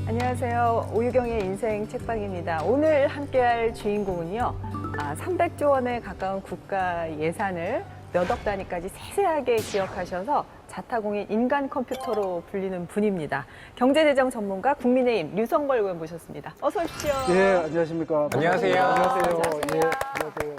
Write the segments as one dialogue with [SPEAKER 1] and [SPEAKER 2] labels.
[SPEAKER 1] 안녕하세요. 오유경의 인생 책방입니다. 오늘 함께할 주인공은요. 300조 원에 가까운 국가 예산을 몇 억 단위까지 세세하게 기억하셔서 자타공인 인간 컴퓨터로 불리는 분입니다. 경제재정 전문가 국민의힘 류성걸 의원 모셨습니다. 어서 오십시오.
[SPEAKER 2] 예, 안녕하십니까.
[SPEAKER 3] 안녕하세요.
[SPEAKER 2] 안녕하세요.
[SPEAKER 1] 안녕하세요.
[SPEAKER 2] 예, 안녕하세요.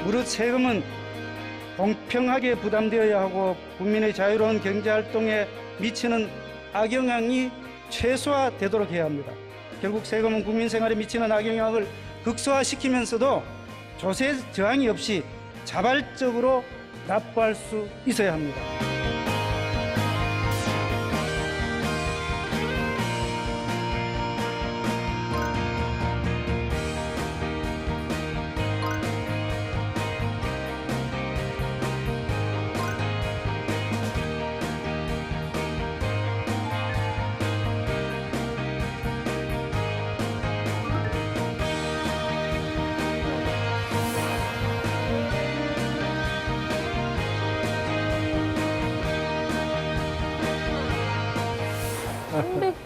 [SPEAKER 2] 무릇 세금은 공평하게 부담되어야 하고 국민의 자유로운 경제활동에 미치는 악영향이 최소화되도록 해야 합니다. 결국 세금은 국민 생활에 미치는 악영향을 극소화시키면서도 조세 저항이 없이 자발적으로 납부할 수 있어야 합니다.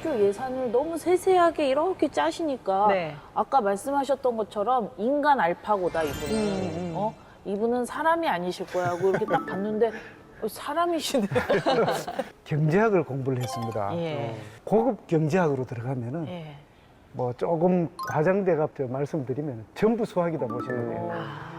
[SPEAKER 4] 주 예산을 너무 세세하게 이렇게 짜시니까
[SPEAKER 1] 네.
[SPEAKER 4] 아까 말씀하셨던 것처럼 인간 알파고다 이분은. 이분은 사람이 아니실 거야 하고 이렇게 딱 봤는데 사람이시네.
[SPEAKER 2] 경제학을 공부를 했습니다.
[SPEAKER 1] 예.
[SPEAKER 2] 고급 경제학으로 들어가면은
[SPEAKER 4] 예.
[SPEAKER 2] 뭐 조금 과장돼가 말씀드리면 전부 수학이다 보시면 돼요.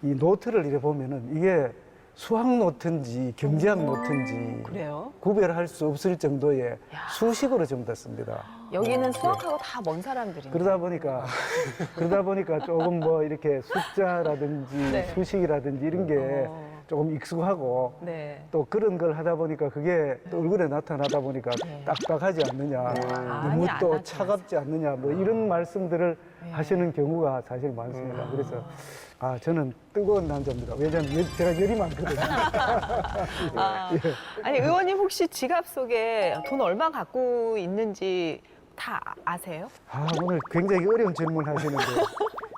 [SPEAKER 2] 이 노트를 이래 보면은 이게 수학 노트인지 경제학 노트인지
[SPEAKER 1] 그래요?
[SPEAKER 2] 구별할 수 없을 정도의 수식으로 전부 다 씁니다.
[SPEAKER 1] 여기는 수학하고 다 먼 사람들인데.
[SPEAKER 2] 그러다 보니까 조금 뭐 이렇게 숫자라든지
[SPEAKER 1] 네.
[SPEAKER 2] 수식이라든지 이런 게 조금 익숙하고
[SPEAKER 1] 네.
[SPEAKER 2] 또 그런 걸 하다 보니까 그게 또 얼굴에 나타나다 보니까 딱딱하지 않느냐, 너무
[SPEAKER 1] 아니, 안
[SPEAKER 2] 또
[SPEAKER 1] 나타나죠.
[SPEAKER 2] 차갑지 않느냐, 뭐 이런 말씀들을 하시는 경우가 사실 많습니다. 그래서 저는 뜨거운 남자입니다. 왜냐하면 제가 열이 많거든요.
[SPEAKER 1] 아니 의원님 혹시 지갑 속에 돈 얼마 갖고 있는지 다 아세요?
[SPEAKER 2] 오늘 굉장히 어려운 질문 하시는데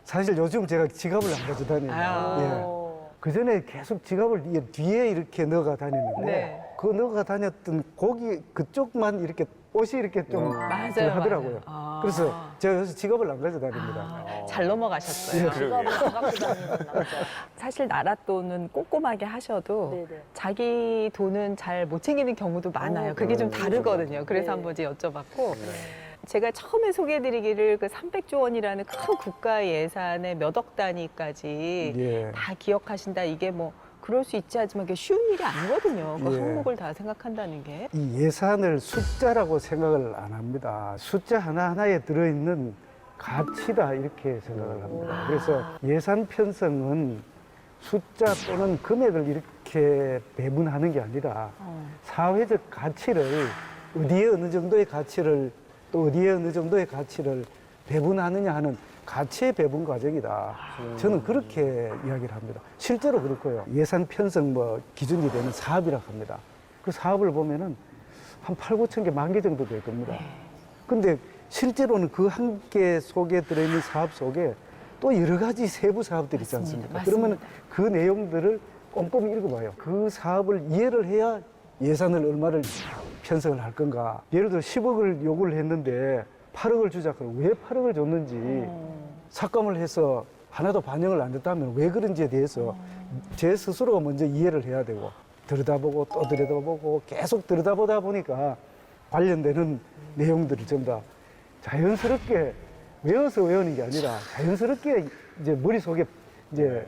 [SPEAKER 2] 사실 요즘 제가 지갑을 안 가져다녀요. 예. 그 전에 계속 지갑을 뒤에 이렇게 넣어가 다녔는데
[SPEAKER 1] 네.
[SPEAKER 2] 그 넣어가 다녔던 거기 그쪽만 이렇게 옷이 이렇게 좀
[SPEAKER 1] 맞아요,
[SPEAKER 2] 하더라고요.
[SPEAKER 1] 맞아요.
[SPEAKER 2] 그래서 제가 요새 지갑을 안 가져다닙니다.
[SPEAKER 1] 잘 넘어가셨어요.
[SPEAKER 4] 지갑을 안 갖고 다니는 남자.
[SPEAKER 1] 사실 나라 돈은 꼼꼼하게 하셔도
[SPEAKER 4] 네네.
[SPEAKER 1] 자기 돈은 잘 못 챙기는 경우도 많아요. 그게 좀 다르거든요. 그래서
[SPEAKER 4] 네.
[SPEAKER 1] 한번 이제 여쭤봤고 제가 처음에 소개해드리기를 그 300조 원이라는 큰 국가 예산의 몇 억 단위까지
[SPEAKER 2] 예.
[SPEAKER 1] 다 기억하신다. 이게 뭐 그럴 수 있지 하지만 그게 쉬운 일이 아니거든요. 그
[SPEAKER 2] 예.
[SPEAKER 1] 항목을 다 생각한다는 게.
[SPEAKER 2] 이 예산을 숫자라고 생각을 안 합니다. 숫자 하나하나에 들어있는 가치다 이렇게 생각을 합니다. 그래서 예산 편성은 숫자 또는 금액을 이렇게 배분하는 게 아니라 사회적 가치를 어디에 어느 정도의 가치를 또 어디에 어느 정도의 가치를 배분하느냐 하는 가치의 배분 과정이다. 저는 그렇게 이야기를 합니다. 실제로 그렇고요. 예산 편성 기준이 되는 사업이라고 합니다. 그 사업을 보면은 한 8, 9천 개, 10,000개 정도 될 겁니다. 근데 실제로는 그 한 개 속에 들어있는 사업 속에 또 여러 가지 세부 사업들이 있지 않습니까?
[SPEAKER 1] 맞습니다.
[SPEAKER 2] 그러면 그 내용들을 꼼꼼히 읽어봐요. 그 사업을 이해를 해야 예산을 얼마를 편성을 할 건가. 예를 들어 10억을 요구를 했는데 8억을 주자. 그럼 왜 8억을 줬는지 삭감을 해서 하나도 반영을 안 됐다면 왜 그런지에 대해서 제 스스로가 먼저 이해를 해야 되고 들여다보고 또 들여다보고 계속 들여다보다 보니까 관련되는 내용들을 전부 다 자연스럽게 외워서 외우는 게 아니라 자연스럽게 이제 머릿속에 이제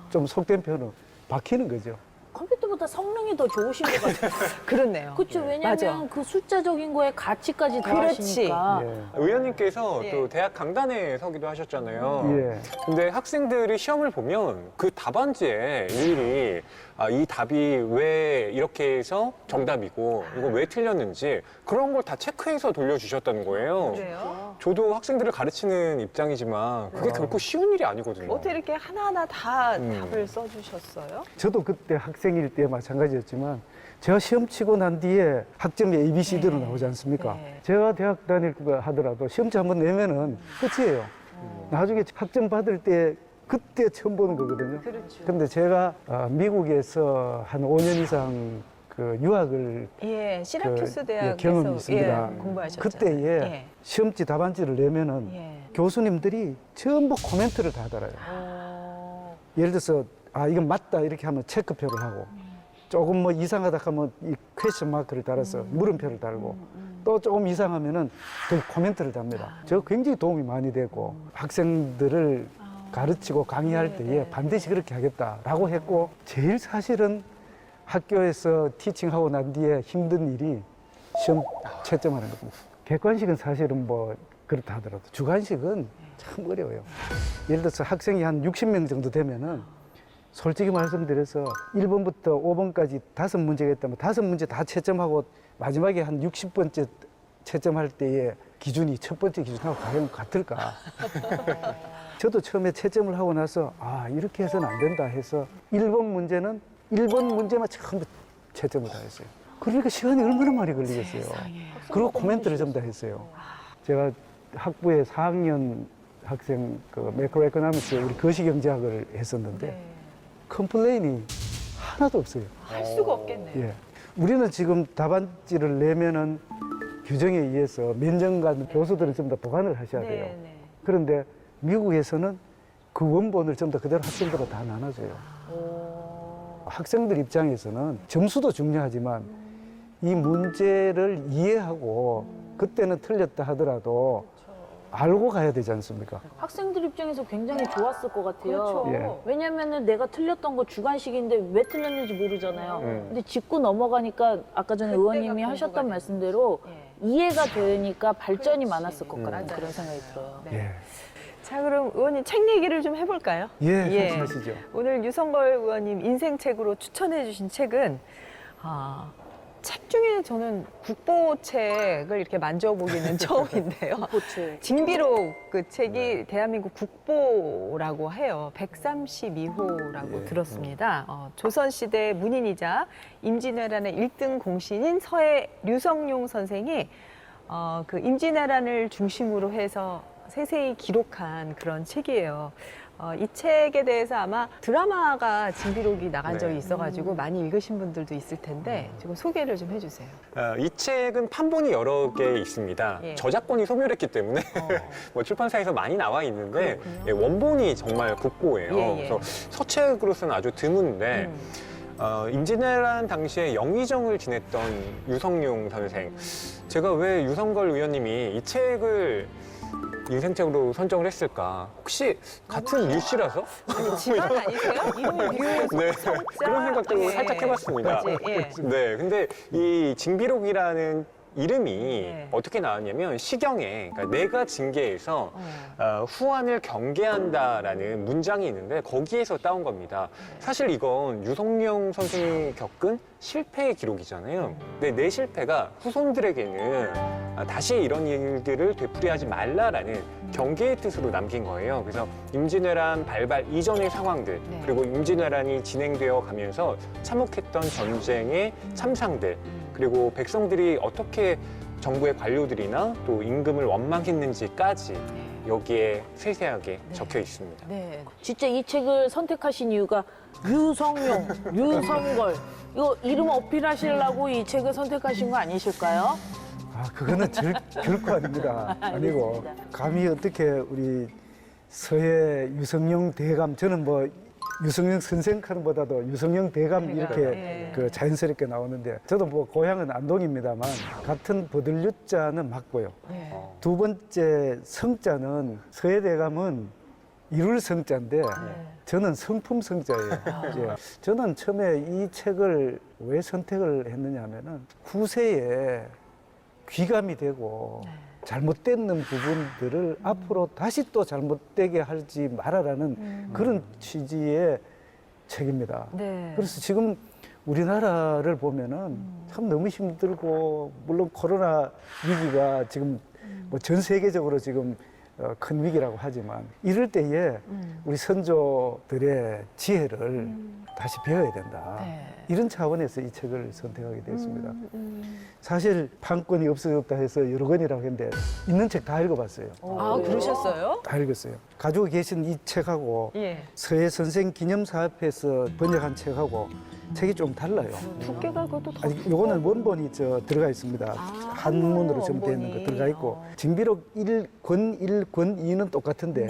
[SPEAKER 2] 좀 속된 표현은 박히는 거죠.
[SPEAKER 4] 컴퓨터보다 성능이 더 좋으신 것 같아요.
[SPEAKER 1] 그렇네요.
[SPEAKER 4] 그렇죠. 왜냐하면
[SPEAKER 1] 맞아.
[SPEAKER 4] 그 숫자적인 거에 가치까지
[SPEAKER 1] 그렇지.
[SPEAKER 4] 더하시니까.
[SPEAKER 2] 예.
[SPEAKER 3] 의원님께서
[SPEAKER 1] 예.
[SPEAKER 3] 또 대학 강단에 서기도 하셨잖아요.
[SPEAKER 2] 예.
[SPEAKER 3] 근데 학생들이 시험을 보면 그 답안지에 일일이 이 답이 왜 이렇게 해서 정답이고 이거 왜 틀렸는지 그런 걸 다 체크해서 돌려주셨다는 거예요.
[SPEAKER 1] 그래요?
[SPEAKER 3] 저도 학생들을 가르치는 입장이지만 그게 결코 쉬운 일이 아니거든요.
[SPEAKER 1] 어떻게 이렇게 하나하나 다
[SPEAKER 3] 음.
[SPEAKER 1] 답을 써주셨어요?
[SPEAKER 2] 저도 그때 학생일 때 마찬가지였지만 제가 시험 치고 난 뒤에 학점이 ABCD로
[SPEAKER 1] 네.
[SPEAKER 2] 나오지 않습니까?
[SPEAKER 1] 네.
[SPEAKER 2] 제가 대학 다닐 거 하더라도 시험지 한번 내면은 끝이에요. 나중에 학점 받을 때 그때 처음 보는 거거든요.
[SPEAKER 1] 그렇죠.
[SPEAKER 2] 근데 제가 미국에서 한 5년 이상 그 유학을
[SPEAKER 1] 예, 시라큐스 대학에서
[SPEAKER 2] 경험이 있습니다.
[SPEAKER 1] 공부하셨잖아요.
[SPEAKER 2] 그때에
[SPEAKER 1] 예.
[SPEAKER 2] 시험지 답안지를 내면은
[SPEAKER 1] 예.
[SPEAKER 2] 교수님들이 전부 코멘트를 다 달아요. 예를 들어서 이건 맞다 이렇게 하면 체크표를 하고 조금 뭐 이상하다 하면 이 퀘스천 마크를 달아서 물음표를 달고 또 조금 이상하면은 그 코멘트를 답니다. 저 굉장히 도움이 많이 되고 학생들을 가르치고 강의할 때에 반드시 그렇게 하겠다라고 했고 제일 사실은 학교에서 티칭하고 난 뒤에 힘든 일이 시험 채점하는 겁니다. 객관식은 사실은 뭐 그렇다 하더라도 주관식은 참 어려워요. 예를 들어서 학생이 한 60명 정도 되면은 솔직히 말씀드려서 1번부터 5번까지 5문제가 있다면 5문제 다 채점하고 마지막에 한 60번째 채점할 때의 기준이 첫 번째 기준하고 과연 같을까? 저도 처음에 채점을 하고 나서 이렇게 해서는 안 된다 해서 1번 문제는 1번 문제만 전부 채점을 다 했어요. 그러니까 시간이 얼마나 많이 걸리겠어요. 그리고 코멘트를 전부 다 했어요. 제가 학부에 4학년 학생 그 매크로 에코노미스 우리 거시경제학을 했었는데 컴플레인이 하나도 없어요.
[SPEAKER 1] 할 수가 없겠네요.
[SPEAKER 2] 예. 우리는 지금 답안지를 내면은 규정에 의해서 몇 년간 교수들은 전부 다 보관을 하셔야 돼요.
[SPEAKER 1] 네.
[SPEAKER 2] 그런데 미국에서는 그 원본을 전부 다 그대로 학생들과 다 나눠줘요. 학생들 입장에서는 점수도 중요하지만 이 문제를 이해하고 그때는 틀렸다 하더라도 알고 가야 되지 않습니까?
[SPEAKER 4] 학생들 입장에서 굉장히 좋았을 것 같아요.
[SPEAKER 1] 그렇죠.
[SPEAKER 2] 예.
[SPEAKER 4] 왜냐면은 내가 틀렸던 거 주관식인데 왜 틀렸는지 모르잖아요.
[SPEAKER 3] 음.
[SPEAKER 4] 근데 짚고 넘어가니까 아까 전에
[SPEAKER 1] 그때가
[SPEAKER 4] 의원님이
[SPEAKER 1] 공부가
[SPEAKER 4] 하셨던
[SPEAKER 1] 되는
[SPEAKER 4] 말씀대로
[SPEAKER 1] 예.
[SPEAKER 4] 이해가 되니까 발전이
[SPEAKER 1] 그렇지.
[SPEAKER 4] 많았을 것 같은
[SPEAKER 1] 맞아요.
[SPEAKER 4] 그런 생각이 들어요.
[SPEAKER 1] 네.
[SPEAKER 2] 예.
[SPEAKER 1] 자, 그럼 의원님 책 얘기를 좀 해볼까요?
[SPEAKER 2] 예, 말씀하시죠.
[SPEAKER 1] 오늘 유성걸 의원님 인생책으로 추천해주신 책은 책 중에 저는 국보책을 이렇게 만져보기는 처음인데요.
[SPEAKER 4] 고체.
[SPEAKER 1] 징비록 그 책이 대한민국 국보라고 해요. 132호라고
[SPEAKER 2] 예.
[SPEAKER 1] 들었습니다. 조선시대 문인이자 임진왜란의 1등 공신인 서해 류성룡 선생이 그 임진왜란을 중심으로 해서 세세히 기록한 그런 책이에요. 이 책에 대해서 아마 드라마가 징비록이 나간 적이 있어가지고 많이 읽으신 분들도 있을 텐데 지금 소개를 좀 해주세요.
[SPEAKER 3] 이 책은 판본이 여러 개 있습니다.
[SPEAKER 1] 예.
[SPEAKER 3] 저작권이 소멸했기 때문에 뭐 출판사에서 많이 나와 있는데
[SPEAKER 1] 그렇군요.
[SPEAKER 3] 예, 원본이 정말 국보예요.
[SPEAKER 1] 예, 예.
[SPEAKER 3] 그래서 서책으로서는 아주 드문데 임진왜란 당시에 영의정을 지냈던 유성룡 선생. 제가 왜 유성걸 의원님이 이 책을 인생책으로 선정을 했을까? 혹시 같은 류 씨라서?
[SPEAKER 1] 집안 아니세요? 이름이 류
[SPEAKER 3] 네,
[SPEAKER 1] 성자?
[SPEAKER 3] 그런 생각도
[SPEAKER 1] 예.
[SPEAKER 3] 살짝 해봤습니다.
[SPEAKER 1] 그치? 예.
[SPEAKER 3] 네, 근데 이 징비록이라는 이름이
[SPEAKER 1] 네.
[SPEAKER 3] 어떻게 나왔냐면 시경에 그러니까 내가 징계에서 후한을 경계한다라는 문장이 있는데 거기에서 따온 겁니다. 사실 이건 유성룡 선생이 겪은 실패의 기록이잖아요. 근데 내 실패가 후손들에게는 다시 이런 일들을 되풀이하지 말라라는 경계의 뜻으로 남긴 거예요. 그래서 임진왜란 발발 이전의 상황들
[SPEAKER 1] 네.
[SPEAKER 3] 그리고 임진왜란이 진행되어 가면서 참혹했던 전쟁의 참상들 그리고 백성들이 어떻게 정부의 관료들이나 또 임금을 원망했는지까지 여기에 세세하게 적혀 있습니다.
[SPEAKER 1] 네.
[SPEAKER 4] 진짜 이 책을 선택하신 이유가 유성룡, 유성걸 이거 이름 어필하시려고 이 책을 선택하신 거 아니실까요?
[SPEAKER 2] 그거는 결코 아닙니다. 아니고
[SPEAKER 4] 알겠습니다.
[SPEAKER 2] 감히 어떻게 우리 서해 유성룡 대감 저는 뭐 유성룡 선생 칸보다도 유성룡 대감 이렇게
[SPEAKER 1] 예.
[SPEAKER 2] 그 자연스럽게 나오는데 저도 뭐 고향은 안동입니다만 같은 버들유자는 맞고요.
[SPEAKER 1] 네.
[SPEAKER 2] 두 번째 성자는 서해 대감은 이룰 성자인데 저는 성품 성자예요. 예. 저는 처음에 이 책을 왜 선택을 했느냐 하면은 후세에 귀감이 되고 잘못된 부분들을 앞으로 다시 또 잘못되게 하지 말아라는 그런 취지의 책입니다.
[SPEAKER 1] 네.
[SPEAKER 2] 그래서 지금 우리나라를 보면은 참 너무 힘들고, 물론 코로나 위기가 지금 뭐 전 세계적으로 지금 큰 위기라고 하지만, 이럴 때에 우리 선조들의 지혜를 다시 배워야 된다.
[SPEAKER 4] 네.
[SPEAKER 2] 이런 차원에서 이 책을 선택하게 됐습니다. 사실 판권이 없어졌다 해서 여러 권이라고 했는데 있는 책 다 읽어봤어요.
[SPEAKER 1] 아, 그러셨어요?
[SPEAKER 2] 다 읽었어요. 가지고 계신 이 책하고
[SPEAKER 1] 예.
[SPEAKER 2] 서해 선생 기념사업회에서 번역한 책하고 책이 좀 달라요.
[SPEAKER 1] 두께가 그것도 더.
[SPEAKER 2] 아니, 요거는 원본이 들어가 있습니다. 한문으로 전되어 있는 거
[SPEAKER 1] 원본이.
[SPEAKER 2] 들어가 있고, 징비록 1권 1, 권 2는 똑같은데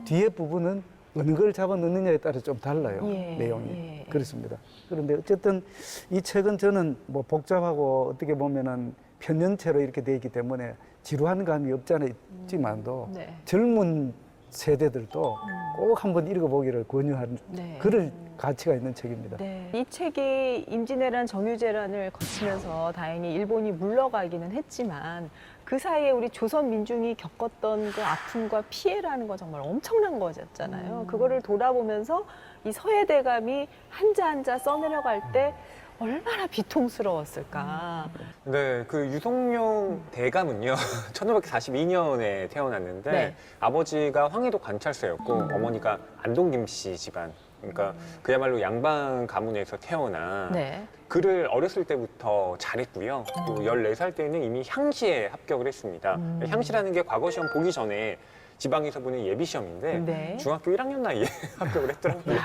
[SPEAKER 2] 뒤에 부분은 어느 걸 잡아 넣느냐에 따라 좀 달라요.
[SPEAKER 1] 예,
[SPEAKER 2] 내용이.
[SPEAKER 1] 예.
[SPEAKER 2] 그렇습니다. 그런데 어쨌든 이 책은 저는 뭐 복잡하고 어떻게 보면은 편연체로 이렇게 돼 있기 때문에 지루한 감이 없지 않아 있지만도
[SPEAKER 1] 네.
[SPEAKER 2] 젊은 세대들도 꼭 한번 읽어보기를 권유하는
[SPEAKER 1] 네.
[SPEAKER 2] 그럴 가치가 있는 책입니다.
[SPEAKER 1] 네. 이 책이 임진왜란 정유재란을 거치면서 다행히 일본이 물러가기는 했지만 그 사이에 우리 조선 민중이 겪었던 그 아픔과 피해라는 건 정말 엄청난 거였잖아요. 그거를 돌아보면서 이 서해대감이 한자 한자 써내려갈 때 얼마나 비통스러웠을까.
[SPEAKER 3] 네, 그 유성룡 대감은요, 1542년에 태어났는데
[SPEAKER 1] 네.
[SPEAKER 3] 아버지가 황해도 관찰사였고 어머니가 안동 김씨 집안. 그러니까 그야말로 양반 가문에서 태어나
[SPEAKER 1] 네.
[SPEAKER 3] 글을 어렸을 때부터 잘했고요. 또 14살 때는 이미 향시에 합격을 했습니다. 향시라는 게 과거 시험 보기 전에 지방에서 보는 예비 시험인데
[SPEAKER 1] 네.
[SPEAKER 3] 중학교 1학년 나이에 합격을 했더라고요.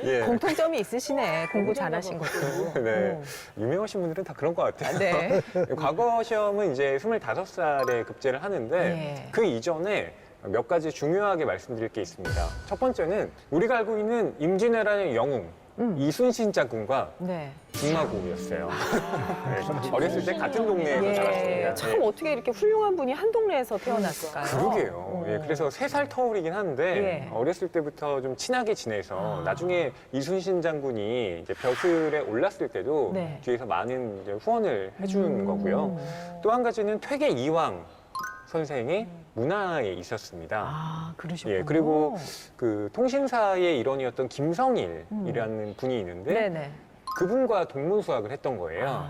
[SPEAKER 3] 예.
[SPEAKER 1] 공통점이 있으시네. 공부 잘하신 것도.
[SPEAKER 3] 네. 유명하신 분들은 다 그런 것 같아요.
[SPEAKER 1] 네.
[SPEAKER 3] 과거 시험은 이제 25살에 급제를 하는데
[SPEAKER 1] 예.
[SPEAKER 3] 그 이전에 몇 가지 중요하게 말씀드릴 게 있습니다. 첫 번째는 우리가 알고 있는 임진왜란의 영웅 이순신 장군과
[SPEAKER 1] 네.
[SPEAKER 3] 중마고였어요. 네. 어렸을 때 같은 동네에서
[SPEAKER 1] 예.
[SPEAKER 3] 자랐습니다.
[SPEAKER 1] 참
[SPEAKER 3] 네.
[SPEAKER 1] 어떻게 이렇게 훌륭한 분이 한 동네에서 태어났을까요?
[SPEAKER 3] 그러게요. 예, 그래서 3살 터울이긴 한데
[SPEAKER 1] 예.
[SPEAKER 3] 어렸을 때부터 좀 친하게 지내서
[SPEAKER 1] 아.
[SPEAKER 3] 나중에 이순신 장군이 이제 벼슬에 올랐을 때도
[SPEAKER 1] 네.
[SPEAKER 3] 뒤에서 많은 이제 후원을 해준 거고요. 또 한 가지는 퇴계 이황 선생의 문화에 있었습니다.
[SPEAKER 1] 아, 그러셨군요.
[SPEAKER 3] 예, 그리고 그 통신사의 일원이었던 김성일이라는 분이 있는데
[SPEAKER 1] 네네.
[SPEAKER 3] 그분과 동문수학을 했던 거예요.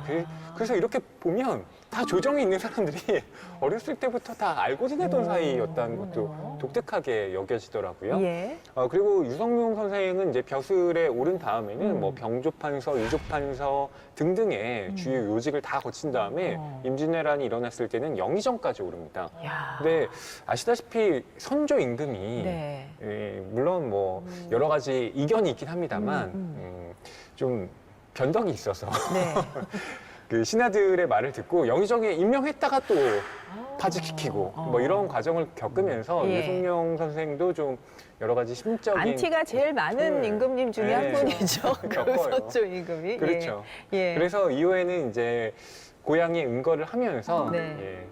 [SPEAKER 3] 그래서 이렇게 보면 다 조정이 있는 사람들이 어렸을 때부터 다 알고 지내던 사이였다는 것도 독특하게 여겨지더라고요.
[SPEAKER 1] 예.
[SPEAKER 3] 그리고 유성룡 선생은 이제 벼슬에 오른 다음에는 뭐 병조판서, 유조판서 등등의 주요 요직을 다 거친 다음에 임진왜란이 일어났을 때는 영의정까지 오릅니다.
[SPEAKER 1] 야.
[SPEAKER 3] 근데 아시다시피 선조 임금이
[SPEAKER 1] 네.
[SPEAKER 3] 예, 물론 뭐 여러 가지 이견이 있긴 합니다만 좀 변덕이 있어서
[SPEAKER 1] 네.
[SPEAKER 3] 그 신하들의 말을 듣고 영의정에 임명했다가 또 파직시키고 뭐 이런 과정을 겪으면서
[SPEAKER 1] 예.
[SPEAKER 3] 유성룡 선생도 좀 여러 가지 심적인
[SPEAKER 1] 안티가 제일 많은
[SPEAKER 3] 네.
[SPEAKER 1] 임금님 중에 한
[SPEAKER 3] 네.
[SPEAKER 1] 분이죠. 그
[SPEAKER 3] 겪어요.
[SPEAKER 1] 서초 임금이.
[SPEAKER 3] 그렇죠.
[SPEAKER 1] 예. 예.
[SPEAKER 3] 그래서 이후에는 이제 고향에 은거를 하면서
[SPEAKER 1] 네.
[SPEAKER 3] 예,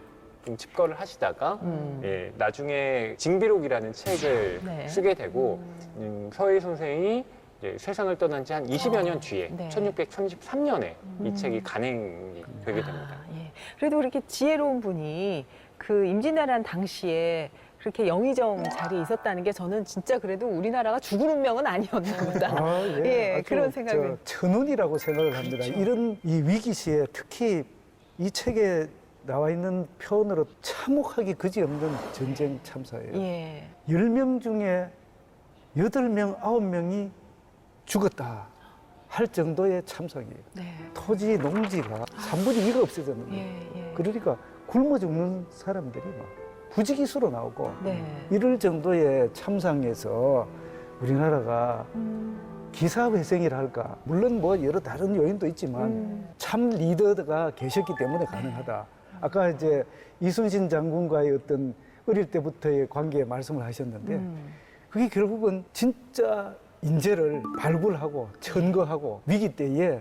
[SPEAKER 3] 좀 집거를 하시다가 예, 나중에 징비록이라는 책을
[SPEAKER 1] 네.
[SPEAKER 3] 쓰게 되고 서해 선생이 이제 세상을 떠난 지 한 20여 년 뒤에
[SPEAKER 1] 네.
[SPEAKER 3] 1633년에 이 책이 간행되게 됩니다.
[SPEAKER 1] 아, 예. 그래도 그렇게 지혜로운 분이 그 임진왜란 당시에 그렇게 영의정 자리에 있었다는 게 저는 진짜 그래도 우리나라가 죽을 운명은 아니었나 보다.
[SPEAKER 2] 아,
[SPEAKER 1] 예,
[SPEAKER 2] 아주
[SPEAKER 1] 그런 생각을.
[SPEAKER 2] 천운이라고 생각을 합니다.
[SPEAKER 1] 그렇죠.
[SPEAKER 2] 이런 이 위기 시에 특히 이 책에 나와 있는 표현으로 참혹하기 그지없는 전쟁 참사예요.
[SPEAKER 1] 예.
[SPEAKER 2] 10명 중에 8명, 9명이 죽었다 할 정도의 참상이에요.
[SPEAKER 1] 네.
[SPEAKER 2] 토지, 농지가 3분의 2가 없어졌는데
[SPEAKER 1] 예, 예.
[SPEAKER 2] 그러니까 굶어 죽는 사람들이 막 부지기수로 나오고
[SPEAKER 1] 네.
[SPEAKER 2] 이럴 정도의 참상에서 우리나라가 기사회생이라 할까, 물론 뭐 여러 다른 요인도 있지만 참 리더가 계셨기 때문에 가능하다. 아까 이제 이순신 장군과의 어떤 어릴 때부터의 관계 말씀을 하셨는데 그게 결국은 진짜 인재를 발굴하고 천거하고 위기 때에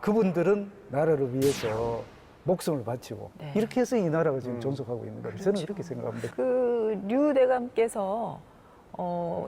[SPEAKER 2] 그분들은 나라를 위해서 목숨을 바치고
[SPEAKER 1] 네.
[SPEAKER 2] 이렇게 해서 이 나라가 지금 존속하고 있는 거예요. 저는
[SPEAKER 1] 그렇죠.
[SPEAKER 2] 이렇게 생각합니다.
[SPEAKER 1] 그 류대감께서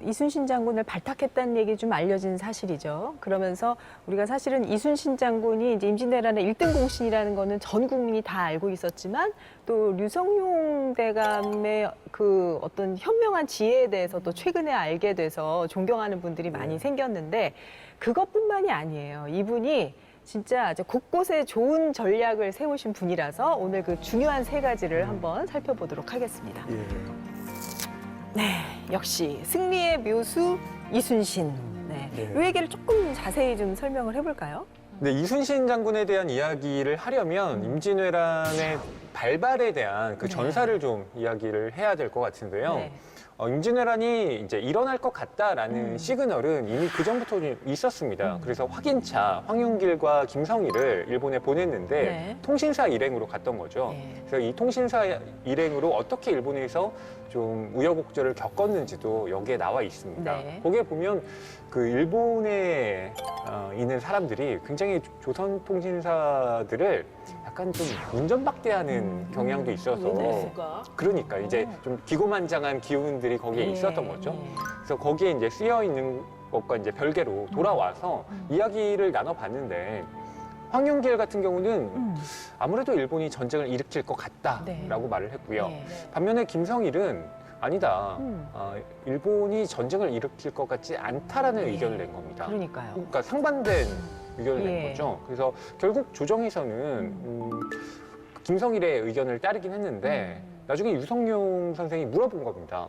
[SPEAKER 1] 이순신 장군을 발탁했다는 얘기 좀 알려진 사실이죠. 그러면서 우리가 사실은 이순신 장군이 이제 임진왜란의 1등 공신이라는 거는 전 국민이 다 알고 있었지만 또 류성룡 대감의 그 어떤 현명한 지혜에 대해서 또 최근에 알게 돼서 존경하는 분들이 많이 생겼는데 그것뿐만이 아니에요. 이분이 진짜 아주 곳곳에 좋은 전략을 세우신 분이라서 오늘 그 중요한 세 가지를 한번 살펴보도록 하겠습니다.
[SPEAKER 2] 예.
[SPEAKER 1] 네, 역시 승리의 묘수 이순신. 네.
[SPEAKER 2] 네.
[SPEAKER 1] 이 얘기를 조금 자세히 좀 설명을 해볼까요?
[SPEAKER 3] 근데 이순신 장군에 대한 이야기를 하려면 임진왜란의 발발에 대한 그
[SPEAKER 1] 네.
[SPEAKER 3] 전사를 좀 이야기를 해야 될 것 같은데요.
[SPEAKER 1] 네.
[SPEAKER 3] 임진왜란이 이제 일어날 것 같다라는 시그널은 이미 그 전부터 좀 있었습니다. 그래서 확인차 황윤길과 김성희를 일본에 보냈는데
[SPEAKER 1] 네.
[SPEAKER 3] 통신사 일행으로 갔던 거죠.
[SPEAKER 1] 네.
[SPEAKER 3] 그래서 이 통신사 일행으로 어떻게 일본에서 좀 우여곡절을 겪었는지도 여기에 나와 있습니다.
[SPEAKER 1] 네.
[SPEAKER 3] 거기에 보면 그 일본에 있는 사람들이 굉장히 조선 통신사들을 약간 좀 운전박대하는 경향도 있어서
[SPEAKER 4] 왜 그랬을까?
[SPEAKER 3] 그러니까 이제 좀 기고만장한 기운들이 거기에
[SPEAKER 1] 예,
[SPEAKER 3] 있었던 거죠.
[SPEAKER 1] 예.
[SPEAKER 3] 그래서 거기에 이제 쓰여 있는 것과 이제 별개로 돌아와서 이야기를 나눠봤는데 황윤길 같은 경우는 아무래도 일본이 전쟁을 일으킬 것 같다라고
[SPEAKER 1] 네.
[SPEAKER 3] 말을 했고요.
[SPEAKER 1] 네.
[SPEAKER 3] 반면에 김성일은 아니다.
[SPEAKER 1] 음.
[SPEAKER 3] 일본이 전쟁을 일으킬 것 같지 않다라는
[SPEAKER 1] 예.
[SPEAKER 3] 의견을 낸 겁니다.
[SPEAKER 1] 그러니까요.
[SPEAKER 3] 그러니까 상반된 의견을 낸
[SPEAKER 1] 예.
[SPEAKER 3] 거죠. 그래서 결국 조정에서는 김성일의 의견을 따르긴 했는데 나중에 유성룡 선생이 물어본 겁니다.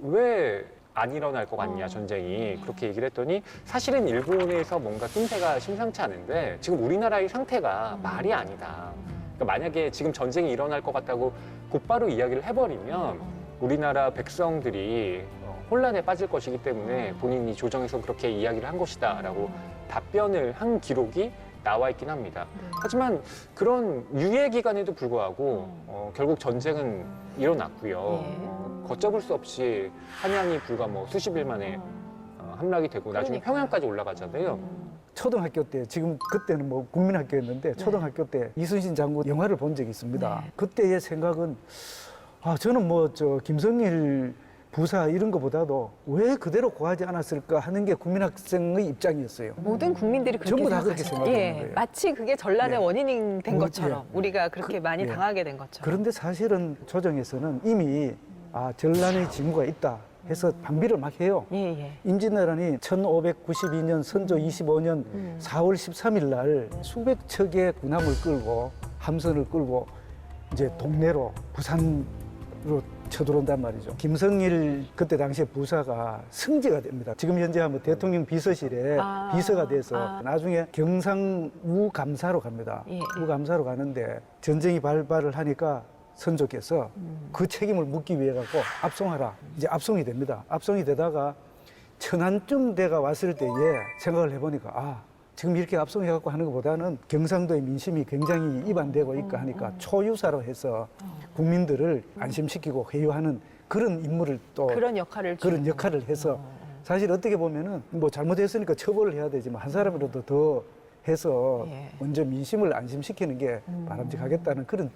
[SPEAKER 3] 왜 안 일어날 것 같냐 전쟁이 그렇게 얘기를 했더니 사실은 일본에서 뭔가 낌새가 심상치 않은데 지금 우리나라의 상태가 말이 아니다. 그러니까 만약에 지금 전쟁이 일어날 것 같다고 곧바로 이야기를 해버리면 우리나라 백성들이 혼란에 빠질 것이기 때문에 본인이 조정에서 그렇게 이야기를 한 것이다라고 답변을 한 기록이 나와 있긴 합니다. 하지만 그런 유예 기간에도 불구하고 결국 전쟁은 일어났고요. 걷잡을 수 없이 한양이 불과 뭐 수십 일 만에 함락이 되고 나중에
[SPEAKER 1] 그러니까요.
[SPEAKER 3] 평양까지 올라가잖아요.
[SPEAKER 2] 초등학교 때, 지금 그때는 뭐 국민학교였는데 초등학교 때 이순신 장군 영화를 본 적이 있습니다.
[SPEAKER 1] 네.
[SPEAKER 2] 그때의 생각은 저는 뭐 김성일 부사 이런 것보다도 왜 그대로 고하지 않았을까 하는 게 국민학생의 입장이었어요.
[SPEAKER 1] 모든 국민들이 그렇게
[SPEAKER 2] 전부 다 그렇게
[SPEAKER 1] 생각하시죠.
[SPEAKER 2] 생각하는 거예요.
[SPEAKER 1] 마치 그게 전란의
[SPEAKER 2] 예.
[SPEAKER 1] 원인이 된
[SPEAKER 2] 뭐,
[SPEAKER 1] 것처럼
[SPEAKER 2] 예.
[SPEAKER 1] 우리가 그렇게 많이
[SPEAKER 2] 예.
[SPEAKER 1] 당하게 된 것처럼.
[SPEAKER 2] 그런데 사실은 조정에서는 이미 전란의 징후가 있다 해서 방비를 막 해요.
[SPEAKER 1] 예, 예.
[SPEAKER 2] 임진왜란이 1592년 선조 25년 4월 13일 날 수백 척의 군함을 끌고 함선을 끌고 이제 동래로 부산으로 쳐들어온단 말이죠. 김성일 그때 당시에 부사가 승지가 됩니다. 지금 현재 하면 대통령 비서실에 비서가 돼서 나중에 경상 우감사로 갑니다.
[SPEAKER 1] 예.
[SPEAKER 2] 우감사로 가는데 전쟁이 발발을 하니까 선조께서 그 책임을 묻기 위해 갖고 압송하라. 이제 압송이 됩니다. 압송이 되다가 천안쯤 돼가 왔을 때에 생각을 해보니까 지금 이렇게 압송해 갖고 하는 것보다는 경상도의 민심이 굉장히 이반되고 있고 하니까 초유사로 해서 국민들을 안심시키고 회유하는 그런 임무를 또
[SPEAKER 1] 그런 역할을
[SPEAKER 2] 그런 역할을 해서 사실 어떻게 보면은 뭐 잘못했으니까 처벌을 해야 되지만 한 사람이라도 더 해서
[SPEAKER 1] 예.
[SPEAKER 2] 먼저 민심을 안심시키는 게 바람직하겠다는 그런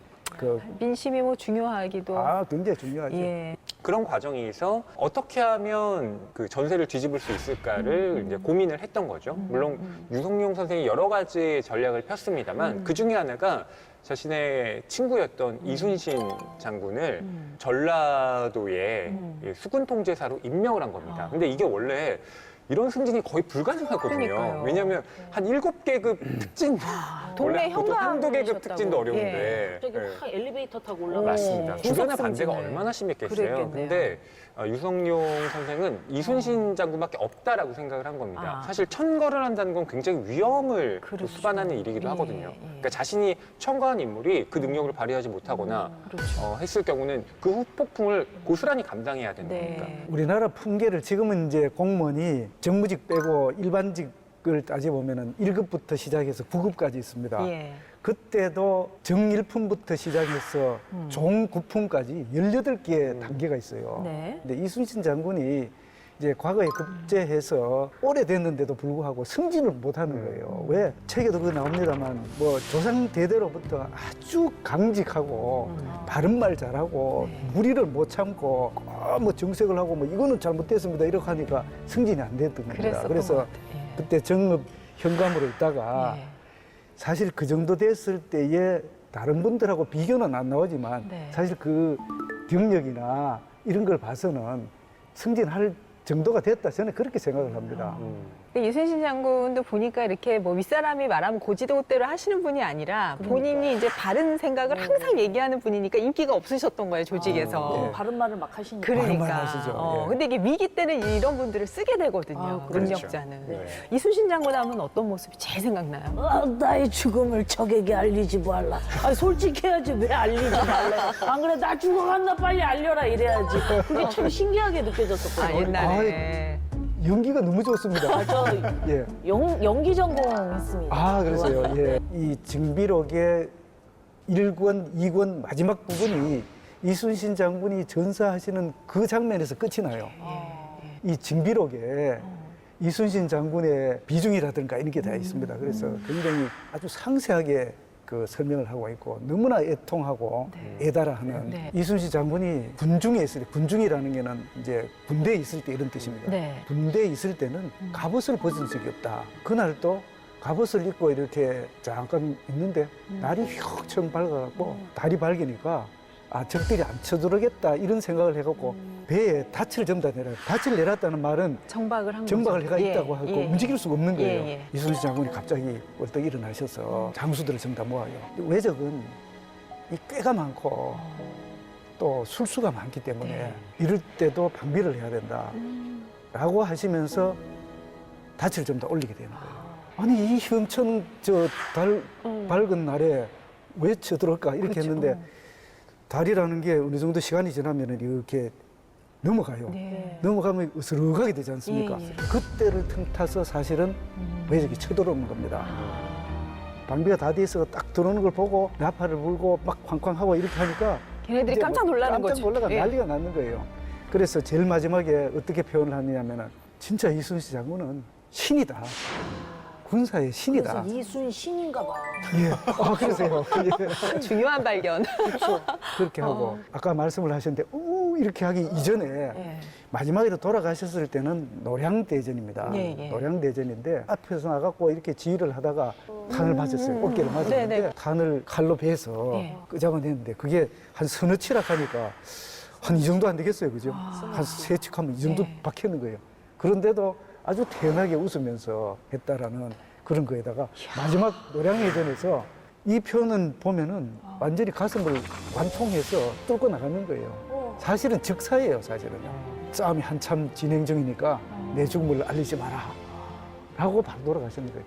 [SPEAKER 1] 민심이 뭐 중요하기도.
[SPEAKER 2] 굉장히 중요하죠.
[SPEAKER 1] 예.
[SPEAKER 3] 그런 과정에서 어떻게 하면 그 전세를 뒤집을 수 있을까를 이제 고민을 했던 거죠. 물론 유성룡 선생이 여러 가지 전략을 폈습니다만 그 중에 하나가 자신의 친구였던 이순신 장군을 전라도의 수군 통제사로 임명을 한 겁니다. 근데 이게 원래 이런 승진이 거의 불가능하거든요.
[SPEAKER 1] 그러니까요.
[SPEAKER 3] 왜냐하면 한 7계급 특진,
[SPEAKER 1] 동네
[SPEAKER 3] 원래 보통 한두 계급
[SPEAKER 1] 현관이셨다고.
[SPEAKER 3] 특진도 어려운데
[SPEAKER 4] 갑자기
[SPEAKER 3] 예.
[SPEAKER 4] 확 엘리베이터 타고 올라가.
[SPEAKER 3] 맞습니다. 주변의
[SPEAKER 1] 후속
[SPEAKER 3] 반대가
[SPEAKER 1] 승진을.
[SPEAKER 3] 얼마나 심했겠어요.
[SPEAKER 1] 그랬겠네요.
[SPEAKER 3] 근데 유성룡 선생은 이순신 장군밖에 없다라고 생각을 한 겁니다. 사실 천거를 한다는 건 굉장히 위험을 또
[SPEAKER 1] 그렇죠.
[SPEAKER 3] 수반하는 일이기도
[SPEAKER 1] 예,
[SPEAKER 3] 하거든요.
[SPEAKER 1] 예.
[SPEAKER 3] 그러니까 자신이 천거한 인물이 그 능력을 발휘하지 못하거나
[SPEAKER 1] 그렇죠.
[SPEAKER 3] 했을 경우는 그 후폭풍을 고스란히 감당해야 되는 거니까.
[SPEAKER 1] 네.
[SPEAKER 2] 우리나라 풍계를 지금은 이제 공무원이 정무직 빼고 일반직을 따져보면은 1급부터 시작해서 9급까지 있습니다.
[SPEAKER 1] 예.
[SPEAKER 2] 그때도 정일품부터 시작해서 종구품까지 18개의 단계가 있어요.
[SPEAKER 1] 네.
[SPEAKER 2] 근데 이순신 장군이 이제 과거에 급제해서 오래됐는데도 불구하고 승진을 못하는 거예요. 왜? 책에도 그 나옵니다만 뭐 조상 대대로부터 아주 강직하고 바른 말 잘하고 무리를 못 참고 뭐 정색을 하고 뭐 이거는 잘못됐습니다 이렇게 하니까 승진이 안 됐던 겁니다.
[SPEAKER 1] 그랬었던
[SPEAKER 2] 그래서
[SPEAKER 1] 것 같아요. 예.
[SPEAKER 2] 그때 정읍 현감으로 있다가
[SPEAKER 1] 예.
[SPEAKER 2] 사실 그 정도 됐을 때에 다른 분들하고 비교는 안 나오지만
[SPEAKER 1] 네.
[SPEAKER 2] 사실 그 경력이나 이런 걸 봐서는 승진할 정도가 됐다 저는 그렇게 생각을 합니다.
[SPEAKER 1] 근데 이순신 장군도 보니까 이렇게 뭐 윗사람이 말하면 고지도대로 하시는 분이 아니라 본인이 이제 바른 생각을 항상 얘기하는 분이니까 인기가 없으셨던 거예요, 조직에서.
[SPEAKER 4] 바른 말을 막 하시니까.
[SPEAKER 2] 바른 말
[SPEAKER 1] 그러니까.
[SPEAKER 2] 하시죠. 예.
[SPEAKER 1] 근데 이게 위기 때는 이런 분들을 쓰게 되거든요.
[SPEAKER 4] 아, 그렇죠.
[SPEAKER 1] 능력자는.
[SPEAKER 3] 네.
[SPEAKER 1] 이순신 장군 하면 어떤 모습이 제일 생각나요?
[SPEAKER 4] 나의 죽음을 적에게 알리지 말라. 아니, 솔직해야지 왜 알리지 말라. 안 그래 나 죽어간다 빨리 알려라 이래야지. 그게 참 신기하게 느껴졌었거든요.
[SPEAKER 1] 옛날에.
[SPEAKER 2] 연기가 너무 좋습니다.
[SPEAKER 4] 저
[SPEAKER 2] 예.
[SPEAKER 4] 연기 전공했습니다.
[SPEAKER 2] 아, 그래서요. 예. 이 증비록의 1권, 2권 마지막 부분이 이순신 장군이 전사하시는 그 장면에서 끝이 나요. 이 증비록에 이순신 장군의 비중이라든가 이런 게 다 있습니다. 그래서 굉장히 아주 상세하게 그 설명을 하고 있고 너무나 애통하고 애달아하는
[SPEAKER 1] 네.
[SPEAKER 2] 이순신 장군이 군중에 있을 때, 군중이라는 게는 이제 군대에 있을 때 이런 뜻입니다.
[SPEAKER 1] 네.
[SPEAKER 2] 군대에 있을 때는 갑옷을 벗은 적이 없다. 그날도 갑옷을 입고 이렇게 잠깐 있는데 날이 휙 밝아갖고 달이 밝으니까 아 적들이 안 쳐들어오겠다 이런 생각을 해갖고 배에 닻을 전부 다 내려요. 닻을 내렸다는 말은
[SPEAKER 1] 정박을 한
[SPEAKER 2] 정박을
[SPEAKER 1] 거죠.
[SPEAKER 2] 해가
[SPEAKER 1] 예,
[SPEAKER 2] 있다고 하고
[SPEAKER 1] 예.
[SPEAKER 2] 움직일 수가 없는 거예요.
[SPEAKER 1] 예, 예.
[SPEAKER 2] 이순신 장군이 갑자기 벌떡 일어나셔서 장수들을 전부 다 모아요. 외적은 이 꾀가 많고 또 술수가 많기 때문에
[SPEAKER 1] 네.
[SPEAKER 2] 이럴 때도 방비를 해야 된다. 라고 하시면서 닻을 좀 더 올리게 되는 거예요. 아니 이 형천 달 밝은 날에 왜 쳐들어올까 이렇게
[SPEAKER 1] 그렇죠.
[SPEAKER 2] 했는데 달이라는 게 어느 정도 시간이 지나면 이렇게 넘어가요.
[SPEAKER 1] 네.
[SPEAKER 2] 넘어가면 으스러가게 되지 않습니까?
[SPEAKER 1] 예, 예.
[SPEAKER 2] 그때를 틈타서 사실은 외적이 쳐들어오는 겁니다. 방비가 다 돼 있어 딱 들어오는 걸 보고 나팔을 불고 막 쾅쾅하고 이렇게 하니까
[SPEAKER 1] 걔네들이
[SPEAKER 2] 이제
[SPEAKER 1] 깜짝 놀라는
[SPEAKER 2] 깜짝
[SPEAKER 1] 거죠.
[SPEAKER 2] 놀라가
[SPEAKER 1] 예.
[SPEAKER 2] 난리가 나는 거예요. 그래서 제일 마지막에 어떻게 표현을 하느냐면은 진짜 이순신 장군은 신이다. 군사의 신이다.
[SPEAKER 4] 그래서 이순신인가 봐요.
[SPEAKER 2] 예. 아, 그러세요. 예.
[SPEAKER 1] 중요한 발견.
[SPEAKER 2] 그렇게 하고 아까 말씀을 하셨는데 오 이렇게 하기 이전에
[SPEAKER 1] 예.
[SPEAKER 2] 마지막으로 돌아가셨을 때는 노량대전입니다.
[SPEAKER 1] 예, 예.
[SPEAKER 2] 노량대전인데 앞에서 나가고 이렇게 지휘를 하다가 탄을 맞았어요. 어깨를 맞았는데
[SPEAKER 1] 네네.
[SPEAKER 2] 탄을 칼로 베서
[SPEAKER 1] 예.
[SPEAKER 2] 끄잡아냈는데 그게 한 서너 치락 하니까 한 이 정도 안 되겠어요. 그죠? 한 세 척하면 이 정도
[SPEAKER 1] 예.
[SPEAKER 2] 박히는 거예요. 그런데도 아주 태연하게 웃으면서 했다라는 그런 거에다가 마지막 노량해전에서 이 표현은 보면은 완전히 가슴을 관통해서 뚫고 나가는 거예요. 사실은 즉사예요, 사실은요. 싸움이 한참 진행 중이니까 내 죽음을 알리지 마라. 라고 바로 돌아가시는 거예요.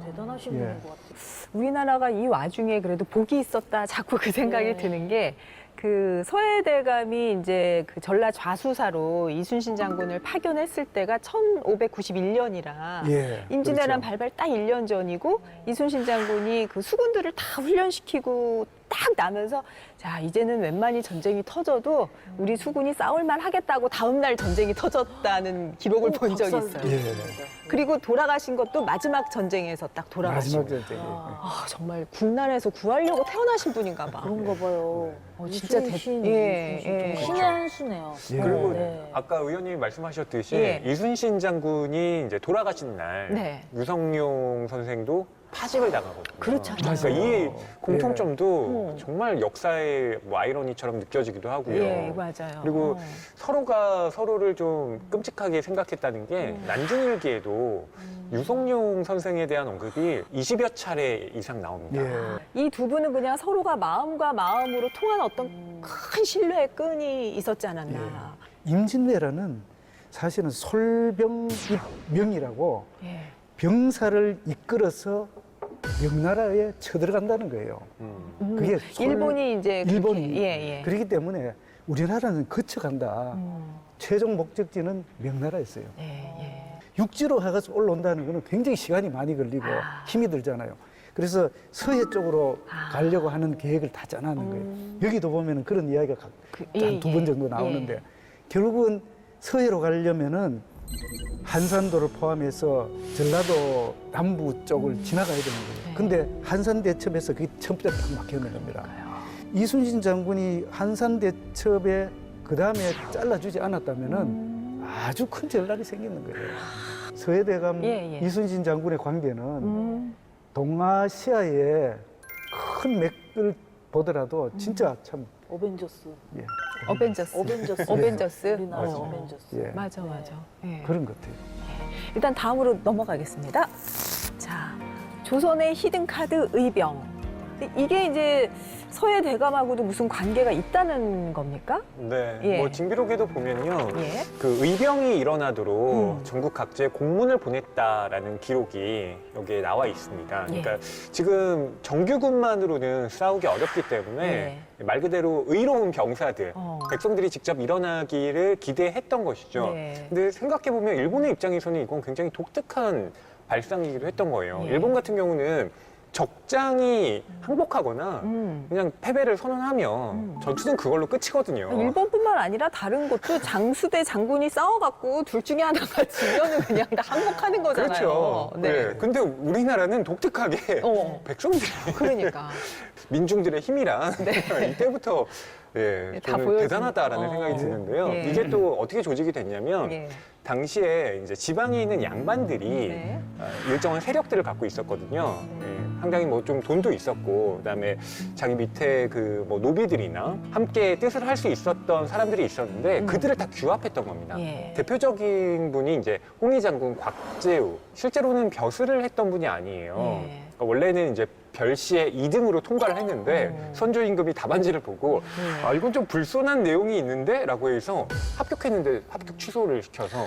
[SPEAKER 4] 대단하신
[SPEAKER 2] 예.
[SPEAKER 4] 분인 것 같아요.
[SPEAKER 1] 우리나라가 이 와중에 그래도 복이 있었다. 자꾸 그 생각이
[SPEAKER 4] 네.
[SPEAKER 1] 드는 게 그 서해대감이 이제 그 전라 좌수사로 이순신 장군을 파견했을 때가 1591년이라
[SPEAKER 2] 예,
[SPEAKER 1] 임진왜란
[SPEAKER 2] 그렇죠.
[SPEAKER 1] 발발 딱 1년 전이고 이순신 장군이 그 수군들을 다 훈련시키고 딱 나면서 자 이제는 웬만히 전쟁이 터져도 우리 수군이 싸울만 하겠다고 다음 날 전쟁이 터졌다는 기록을 본 적이 있어요.
[SPEAKER 2] 예.
[SPEAKER 1] 그리고 돌아가신 것도 마지막 전쟁에서 딱 돌아가신
[SPEAKER 2] 마지막
[SPEAKER 1] 거예요.
[SPEAKER 2] 전쟁에.
[SPEAKER 1] 아 정말 국난에서 구하려고 태어나신 분인가 봐.
[SPEAKER 4] 그런가 봐요.
[SPEAKER 1] 진짜
[SPEAKER 4] 이순신,
[SPEAKER 1] 예,
[SPEAKER 4] 이순신.
[SPEAKER 1] 예.
[SPEAKER 4] 신의 한 수네요.
[SPEAKER 2] 예.
[SPEAKER 3] 그리고
[SPEAKER 4] 네.
[SPEAKER 3] 아까 의원님이 말씀하셨듯이
[SPEAKER 1] 예.
[SPEAKER 3] 이순신 장군이 이제 돌아가신 날
[SPEAKER 1] 네.
[SPEAKER 3] 유성룡 선생도 파직을 당하거든요.
[SPEAKER 1] 그렇잖아요.
[SPEAKER 3] 그러니까 이 공통점도
[SPEAKER 1] 예.
[SPEAKER 3] 정말 역사의 뭐 아이러니처럼 느껴지기도 하고요.
[SPEAKER 1] 예, 맞아요.
[SPEAKER 3] 그리고 서로가 서로를 좀 끔찍하게 생각했다는 게 난징일기에도 유성룡 선생에 대한 언급이 20여 차례 이상 나옵니다.
[SPEAKER 2] 예.
[SPEAKER 1] 이 두 분은 그냥 서로가 마음과 마음으로 통한 어떤 큰 신뢰의 끈이 있었지 않았나.
[SPEAKER 2] 임진왜란은 사실은 솔병입명이라고
[SPEAKER 1] 예.
[SPEAKER 2] 병사를 이끌어서 명나라에 쳐들어간다는 거예요. 그게
[SPEAKER 1] 일본이 이제 그렇게,
[SPEAKER 2] 일본이
[SPEAKER 1] 예, 예.
[SPEAKER 2] 그렇기 때문에 우리나라는 거쳐간다. 최종 목적지는 명나라였어요.
[SPEAKER 1] 예, 예.
[SPEAKER 2] 육지로 해서 올라온다는 거는 굉장히 시간이 많이 걸리고 힘이 들잖아요. 그래서 서해 쪽으로 가려고 하는 계획을 다 짜놨는 거예요. 여기도 보면은 그런 이야기가
[SPEAKER 1] 예,
[SPEAKER 2] 한 두 번
[SPEAKER 1] 예.
[SPEAKER 2] 정도 나오는데 결국은 서해로 가려면은 한산도를 포함해서 전라도 남부 쪽을 지나가야 되는 거예요. 근데 한산대첩에서 그게 전부 다 딱 막혀있는 겁니다. 이순신 장군이 한산대첩에 그 다음에 잘라주지 않았다면은 아주 큰 전란이 생기는 거예요. 서해대감
[SPEAKER 1] 예, 예.
[SPEAKER 2] 이순신 장군의 관계는 동아시아의 큰 맥을 보더라도 진짜 참
[SPEAKER 4] 어벤져스.
[SPEAKER 2] 예,
[SPEAKER 1] 어벤져스.
[SPEAKER 4] 어벤져스.
[SPEAKER 1] 어벤져스.
[SPEAKER 4] 우리나라
[SPEAKER 1] 어.
[SPEAKER 4] 어벤져스.
[SPEAKER 2] 예,
[SPEAKER 1] 맞아, 맞아. 예.
[SPEAKER 2] 그런 것 같아요.
[SPEAKER 1] 일단 다음으로 넘어가겠습니다. 자, 조선의 히든카드 의병. 이게 이제 서해 대감하고도 무슨 관계가 있다는 겁니까?
[SPEAKER 3] 네.
[SPEAKER 1] 예.
[SPEAKER 3] 뭐 징비록에도 보면요.
[SPEAKER 1] 예.
[SPEAKER 3] 그 의병이 일어나도록 전국 각지에 공문을 보냈다라는 기록이 여기에 나와 있습니다.
[SPEAKER 1] 예.
[SPEAKER 3] 그러니까 지금 정규군만으로는 싸우기 어렵기 때문에 말 그대로 의로운 병사들, 백성들이 직접 일어나기를 기대했던 것이죠.
[SPEAKER 1] 네.
[SPEAKER 3] 근데 생각해보면 일본의 입장에서는 이건 굉장히 독특한 발상이기도 했던 거예요.
[SPEAKER 1] 예.
[SPEAKER 3] 일본 같은 경우는 적장이 항복하거나 그냥 패배를 선언하면 전투는 그걸로 끝이거든요.
[SPEAKER 1] 일본뿐만 아니라 다른 곳도 장수대 장군이 싸워갖고 둘 중에 하나가 지면은 그냥 다 항복하는 거잖아요.
[SPEAKER 3] 그렇죠. 네. 근데 우리나라는 독특하게 백성들이
[SPEAKER 1] 그러니까.
[SPEAKER 3] 민중들의 힘이란 이때부터
[SPEAKER 1] 다
[SPEAKER 3] 저는
[SPEAKER 1] 보여주는-
[SPEAKER 3] 대단하다라는 생각이 드는데요.
[SPEAKER 1] 예.
[SPEAKER 3] 이게 또 어떻게 조직이 됐냐면
[SPEAKER 1] 예.
[SPEAKER 3] 당시에 이제 지방에 있는 양반들이
[SPEAKER 1] 네.
[SPEAKER 3] 일정한 세력들을 갖고 있었거든요. 상당히 뭐 좀 돈도 있었고, 그다음에 자기 밑에 그 뭐 노비들이나 함께 뜻을 할 수 있었던 사람들이 있었는데 그들을 다 규합했던 겁니다.
[SPEAKER 1] 예.
[SPEAKER 3] 대표적인 분이 이제 홍위 장군 곽재우. 실제로는 벼슬을 했던 분이 아니에요.
[SPEAKER 1] 예.
[SPEAKER 3] 그러니까 원래는 이제 별시에 2등으로 통과를 했는데 선조 임금이 답안지를 보고 아 이건 좀 불손한 내용이 있는데 라고 해서 합격했는데 합격 취소를 시켜서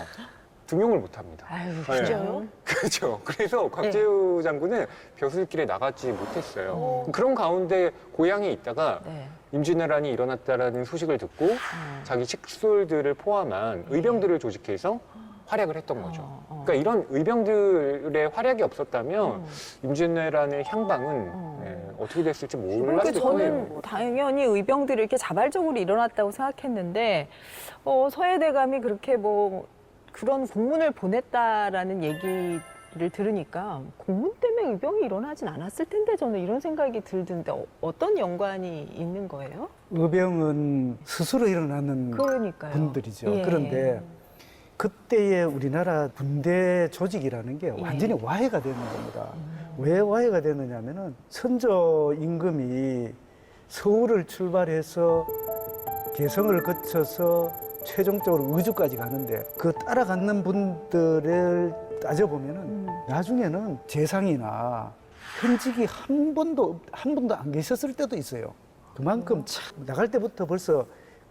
[SPEAKER 3] 등용을 못합니다.
[SPEAKER 1] 아유,
[SPEAKER 4] 진짜요?
[SPEAKER 3] 그렇죠. 그래서 곽재우 장군은 벼슬길에 나가지 못했어요. 그런 가운데 고향에 있다가
[SPEAKER 1] 네.
[SPEAKER 3] 임진왜란이 일어났다라는 소식을 듣고 자기 식솔들을 포함한 의병들을 조직해서 활약을 했던 거죠. 그러니까 이런 의병들의 활약이 없었다면 임진왜란의 향방은 어떻게 됐을지
[SPEAKER 1] 그러니까
[SPEAKER 3] 몰랐을 거예요.
[SPEAKER 1] 저는 당연히 의병들이 이렇게 자발적으로 일어났다고 생각했는데 서해대감이 그렇게 뭐 그런 공문을 보냈다라는 얘기를 들으니까 공문 때문에 의병이 일어나진 않았을 텐데 저는 이런 생각이 들던데 어떤 연관이 있는 거예요?
[SPEAKER 2] 의병은 스스로 일어나는
[SPEAKER 1] 그러니까요.
[SPEAKER 2] 분들이죠.
[SPEAKER 1] 예.
[SPEAKER 2] 그런데 그때의 우리나라 군대 조직이라는 게 완전히 와해가 되는 겁니다. 왜 와해가 됐느냐면은 선조 임금이 서울을 출발해서 개성을 거쳐서 최종적으로 의주까지 가는데 그 따라가는 분들을 따져보면은 나중에는 재상이나 현직이 한 번도 안 계셨을 때도 있어요. 그만큼 나갈 때부터 벌써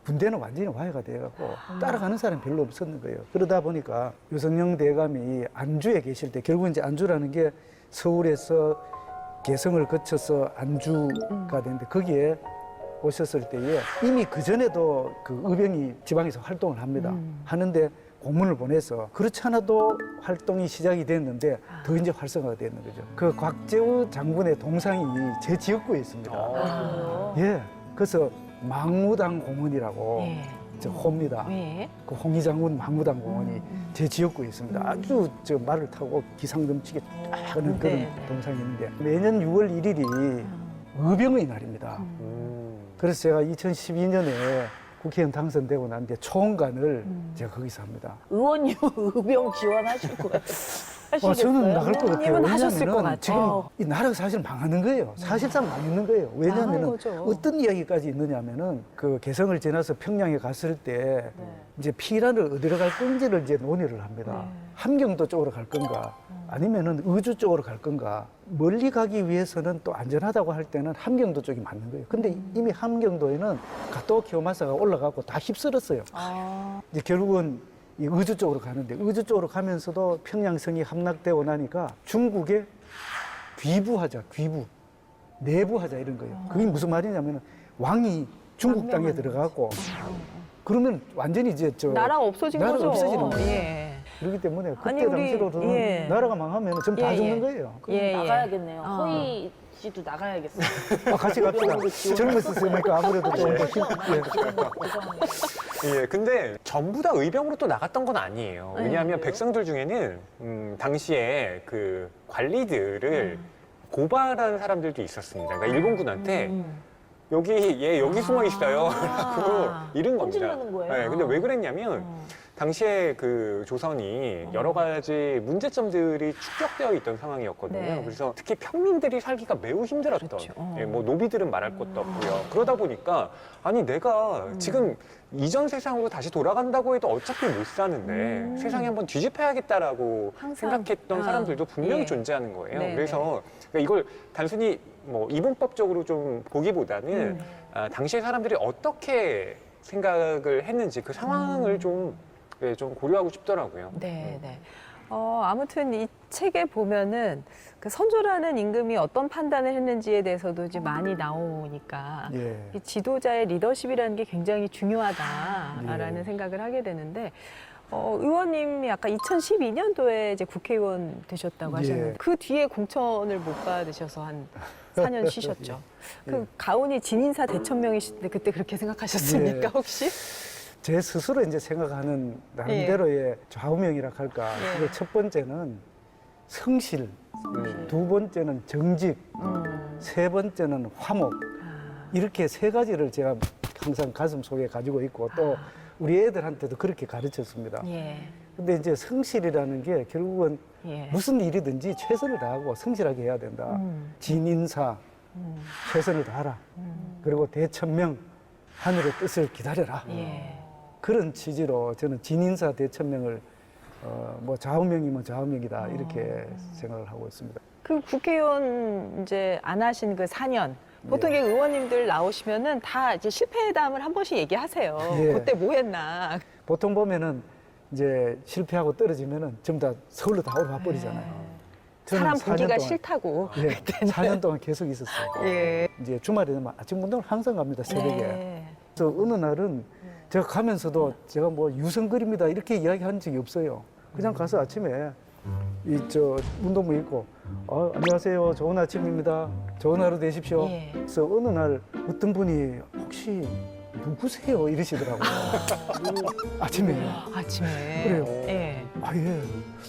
[SPEAKER 2] 군대는 완전히 와해가 돼갖고 따라가는 사람이 별로 없었는 거예요. 그러다 보니까 유성룡 대감이 안주에 계실 때 결국 이제 안주라는 게 서울에서 개성을 거쳐서 안주가 되는데 거기에 오셨을 때에 이미 그전에도 그 의병이 지방에서 활동을 합니다. 하는데 공문을 보내서 그렇지 않아도 활동이 시작이 됐는데 더 이제 활성화가 되는 거죠. 그 곽재우 장군의 동상이 제 지역구에 있습니다. 예. 그래서 망무당 공원이라고 저 호입니다.
[SPEAKER 1] 예.
[SPEAKER 2] 그 홍희 장군 망무당 공원이 제 지역구에 있습니다. 아주 저 말을 타고 기상 넘치게 쫙 하는 그런
[SPEAKER 1] 네.
[SPEAKER 2] 동상이 있는데 매년 6월 1일이 의병의 날입니다. 그래서 제가 2012년에 국회의원 당선되고 난데 초원관을 제가 거기서 합니다.
[SPEAKER 4] 의원님 의병 지원하실 거예요? 하시겠어요?
[SPEAKER 2] 저는 나갈 것 같아요.
[SPEAKER 1] 의원님은 하셨을 것
[SPEAKER 2] 왜냐하면
[SPEAKER 1] 같아요.
[SPEAKER 2] 지금 이 나라가 사실 망하는 거예요. 사실상 망했는 거예요. 왜냐하면
[SPEAKER 1] 망한 거죠.
[SPEAKER 2] 어떤 이야기까지 있느냐면은 그 개성을 지나서 평양에 갔을 때 이제 피란을 어디로 갈 건지를 이제 논의를 합니다. 함경도 쪽으로 갈 건가 아니면은 의주 쪽으로 갈 건가. 멀리 가기 위해서는 또 안전하다고 할 때는 함경도 쪽이 맞는 거예요. 근데 이미 함경도에는 가토 키오마사가 올라가고 다 휩쓸었어요. 이제 결국은 이 의주 쪽으로 가는데 의주 쪽으로 가면서도 평양성이 함락되고 나니까 중국에 귀부하자, 귀부, 내부하자 이런 거예요. 그게 무슨 말이냐면 왕이 중국 땅에 들어가고 그러면 완전히 이제
[SPEAKER 1] 나라가 없어진
[SPEAKER 2] 나라가
[SPEAKER 1] 거죠.
[SPEAKER 2] 없어지는 거예요.
[SPEAKER 1] 예.
[SPEAKER 2] 그렇기 때문에 그때
[SPEAKER 1] 아니, 우리,
[SPEAKER 2] 당시로는
[SPEAKER 1] 예.
[SPEAKER 2] 나라가 망하면 전부 다
[SPEAKER 1] 예,
[SPEAKER 2] 죽는
[SPEAKER 1] 예.
[SPEAKER 2] 거예요.
[SPEAKER 4] 그럼
[SPEAKER 1] 예, 예.
[SPEAKER 4] 나가야겠네요.
[SPEAKER 1] 어.
[SPEAKER 4] 허이 씨도 나가야겠어요.
[SPEAKER 2] 같이 갑시다. 젊었으니까 아무래도 좀 더 힘.
[SPEAKER 3] 예, 근데 전부 다 의병으로 또 나갔던 건 아니에요. 왜냐하면
[SPEAKER 4] 그래요?
[SPEAKER 3] 백성들 중에는 당시에 그 관리들을 고발한 사람들도 있었습니다. 그러니까 일본군한테 여기 숨어 있어요. 라고 이른 겁니다.
[SPEAKER 4] 혼질르는 거예요.
[SPEAKER 3] 네, 근데 왜 그랬냐면 당시에 그 조선이 여러 가지 문제점들이 축적되어 있던 상황이었거든요.
[SPEAKER 1] 네.
[SPEAKER 3] 그래서 특히 평민들이 살기가 매우 힘들었던,
[SPEAKER 1] 그렇죠.
[SPEAKER 3] 예, 뭐 노비들은 말할 것도 없고요. 그러다 보니까 아니 내가 지금 이전 세상으로 다시 돌아간다고 해도 어차피 못 사는데 세상에 한번 뒤집어야겠다라고
[SPEAKER 1] 항상,
[SPEAKER 3] 생각했던 사람들도 분명히
[SPEAKER 1] 예.
[SPEAKER 3] 존재하는 거예요.
[SPEAKER 1] 네,
[SPEAKER 3] 그래서 그러니까 이걸 단순히 뭐 이분법적으로 좀 보기보다는 당시의 사람들이 어떻게 생각을 했는지 그 상황을 좀 고려하고 싶더라고요.
[SPEAKER 1] 네, 네. 아무튼 이 책에 보면은 그 선조라는 임금이 어떤 판단을 했는지에 대해서도 이제 많이 나오니까
[SPEAKER 2] 예.
[SPEAKER 1] 이 지도자의 리더십이라는 게 굉장히 중요하다라는
[SPEAKER 2] 예.
[SPEAKER 1] 생각을 하게 되는데 의원님이 아까 2012년도에 이제 국회의원 되셨다고
[SPEAKER 2] 예.
[SPEAKER 1] 하셨는데 그 뒤에 공천을 못 받으셔서 한 4년 쉬셨죠. 그
[SPEAKER 2] 예.
[SPEAKER 1] 가훈이 진인사 대천명이신데 그때 그렇게 생각하셨습니까
[SPEAKER 2] 예.
[SPEAKER 1] 혹시?
[SPEAKER 2] 제 스스로 이제 생각하는 나름대로의 좌우명이라 할까.
[SPEAKER 1] 예.
[SPEAKER 2] 그게 첫 번째는 성실, 두 번째는 정직, 세 번째는 화목. 이렇게 세 가지를 제가 항상 가슴 속에 가지고 있고 또 우리 애들한테도 그렇게 가르쳤습니다.
[SPEAKER 1] 예.
[SPEAKER 2] 근데 이제 성실이라는 게 결국은
[SPEAKER 1] 예.
[SPEAKER 2] 무슨 일이든지 최선을 다하고 성실하게 해야 된다. 진인사, 최선을 다하라. 그리고 대천명, 하늘의 뜻을 기다려라.
[SPEAKER 1] 예.
[SPEAKER 2] 그런 취지로 저는 진인사 대천명을 뭐 좌우명이면 좌우명이다 이렇게 생각을 하고 있습니다.
[SPEAKER 1] 그 국회의원 이제 안 하신 그 4년 보통
[SPEAKER 2] 예.
[SPEAKER 1] 이게 의원님들 나오시면은 다 이제 실패담을 한 번씩 얘기하세요.
[SPEAKER 2] 예.
[SPEAKER 1] 그때 뭐 했나.
[SPEAKER 2] 보통 보면은 이제 실패하고 떨어지면은 전부 다 서울로 다 올라와 버리잖아요. 저는
[SPEAKER 1] 사람
[SPEAKER 2] 4년
[SPEAKER 1] 보기가
[SPEAKER 2] 동안,
[SPEAKER 1] 싫다고.
[SPEAKER 2] 예, 4년 동안 계속 있었어요.
[SPEAKER 1] 예.
[SPEAKER 2] 이제 주말에 되면 아침 운동을 항상 갑니다, 새벽에.
[SPEAKER 1] 예.
[SPEAKER 2] 그래서 어느 날은 제가 가면서도 제가 뭐 유성거립니다 이렇게 이야기한 적이 없어요. 그냥 가서 아침에 운동복 입고 안녕하세요, 좋은 아침입니다, 좋은 하루 되십시오.
[SPEAKER 1] 예.
[SPEAKER 2] 그래서 어느 날 어떤 분이 혹시 누구세요 이러시더라고요. 아침에.
[SPEAKER 1] 아침에.
[SPEAKER 2] 그래요.
[SPEAKER 1] 예.
[SPEAKER 2] 예,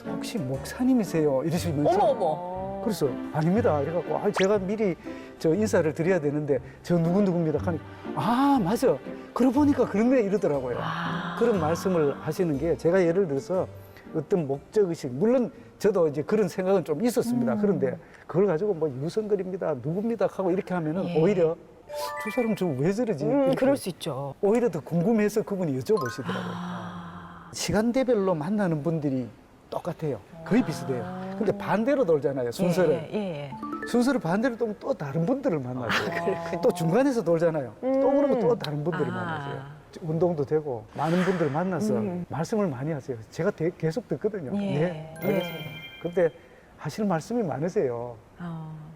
[SPEAKER 2] 혹시 목사님이세요 이러시면서
[SPEAKER 1] 어머.
[SPEAKER 2] 그래서 아닙니다 이래갖고 제가 미리 인사를 드려야 되는데 저 누구누구입니다 하니까 맞아 그러고 보니까 그렇네 이러더라고요. 그런 말씀을 하시는 게 제가 예를 들어서 어떤 목적의식 물론 저도 이제 그런 생각은 좀 있었습니다. 그런데 그걸 가지고 뭐 유성거립니다 누굽니다 하고 이렇게 하면은
[SPEAKER 1] 예.
[SPEAKER 2] 오히려 저 사람 저 왜 저러지 이렇게
[SPEAKER 1] 그럴 수 있죠.
[SPEAKER 2] 오히려 더 궁금해서 그분이 여쭤보시더라고요. 시간대별로 만나는 분들이 똑같아요. 거의 비슷해요. 근데 반대로 돌잖아요, 순서를.
[SPEAKER 1] 예.
[SPEAKER 2] 순서를 반대로 돌면 또 다른 분들을 만나죠. 또 중간에서 돌잖아요. 또 그러면 또 다른 분들을 만나세요. 운동도 되고 많은 분들을 만나서 말씀을 많이 하세요. 제가 계속 듣거든요.
[SPEAKER 1] 예.
[SPEAKER 2] 네, 알겠습니다. 근데 하실 말씀이 많으세요.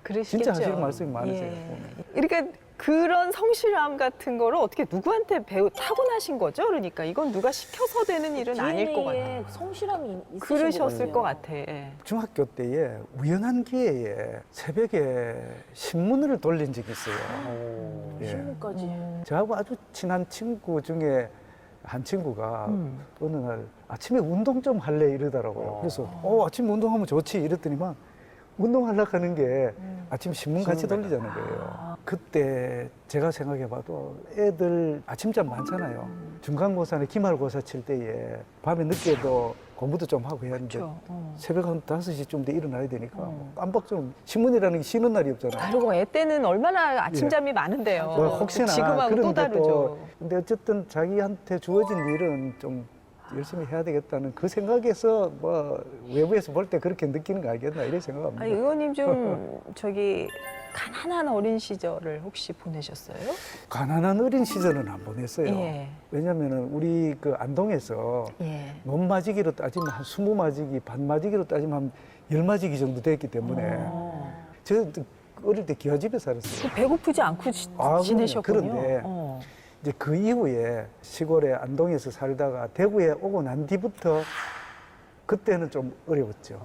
[SPEAKER 1] 그러시겠죠.
[SPEAKER 2] 진짜 하실 말씀이 많으세요.
[SPEAKER 1] 예. 그러니까 그런 성실함 같은 거를 어떻게 누구한테 타고나신 거죠? 그러니까 이건 누가 시켜서 되는 일은 아닐 것 같아요.
[SPEAKER 4] DNA에 성실함이 있으신
[SPEAKER 1] 그러셨을
[SPEAKER 4] 것
[SPEAKER 1] 것
[SPEAKER 4] 같아요.
[SPEAKER 1] 같아. 예.
[SPEAKER 2] 중학교 때에 우연한 기회에 새벽에 신문을 돌린 적이 있어요. 예.
[SPEAKER 4] 신문까지.
[SPEAKER 2] 저하고 아주 친한 친구 중에 한 친구가 어느 날 아침에 운동 좀 할래 이러더라고요. 그래서 아침에 운동하면 좋지 이랬더니만 운동하려고 하는 게 아침 신문 같이 돌리자는 거예요. 그때 제가 생각해봐도 애들 아침잠 많잖아요. 중간고사나 기말고사 칠 때에 밤에 늦게도 공부도 좀 하고 해야 하는데
[SPEAKER 1] 그렇죠.
[SPEAKER 2] 새벽 한 5시쯤 돼 일어나야 되니까 깜빡 좀 신문이라는 게 쉬는 날이 없잖아요.
[SPEAKER 1] 다르고 애 때는 얼마나 아침잠이 많은데요.
[SPEAKER 2] 뭐 혹시나
[SPEAKER 1] 지금하고
[SPEAKER 2] 그런
[SPEAKER 1] 또
[SPEAKER 2] 게
[SPEAKER 1] 다르죠.
[SPEAKER 2] 근데 어쨌든 자기한테 주어진 일은 좀 열심히 해야 되겠다는 그 생각에서 뭐 외부에서 볼 때 그렇게 느끼는 거 알겠나 이런 생각합니다.
[SPEAKER 1] 아니, 의원님 좀 가난한 어린 시절을 혹시 보내셨어요?
[SPEAKER 2] 가난한 어린 시절은 안 보냈어요.
[SPEAKER 1] 예.
[SPEAKER 2] 왜냐면은 우리 그 안동에서
[SPEAKER 1] 예.
[SPEAKER 2] 논마지기로 따지면 한 20마지기, 반마지기로 따지면 한 10마지기 정도 됐기 때문에 저 어릴 때 기와집에 살았어요.
[SPEAKER 1] 배고프지 않고 지내셨군요.
[SPEAKER 2] 그런데 이제 그 이후에 시골에 안동에서 살다가 대구에 오고 난 뒤부터 그때는 좀 어려웠죠.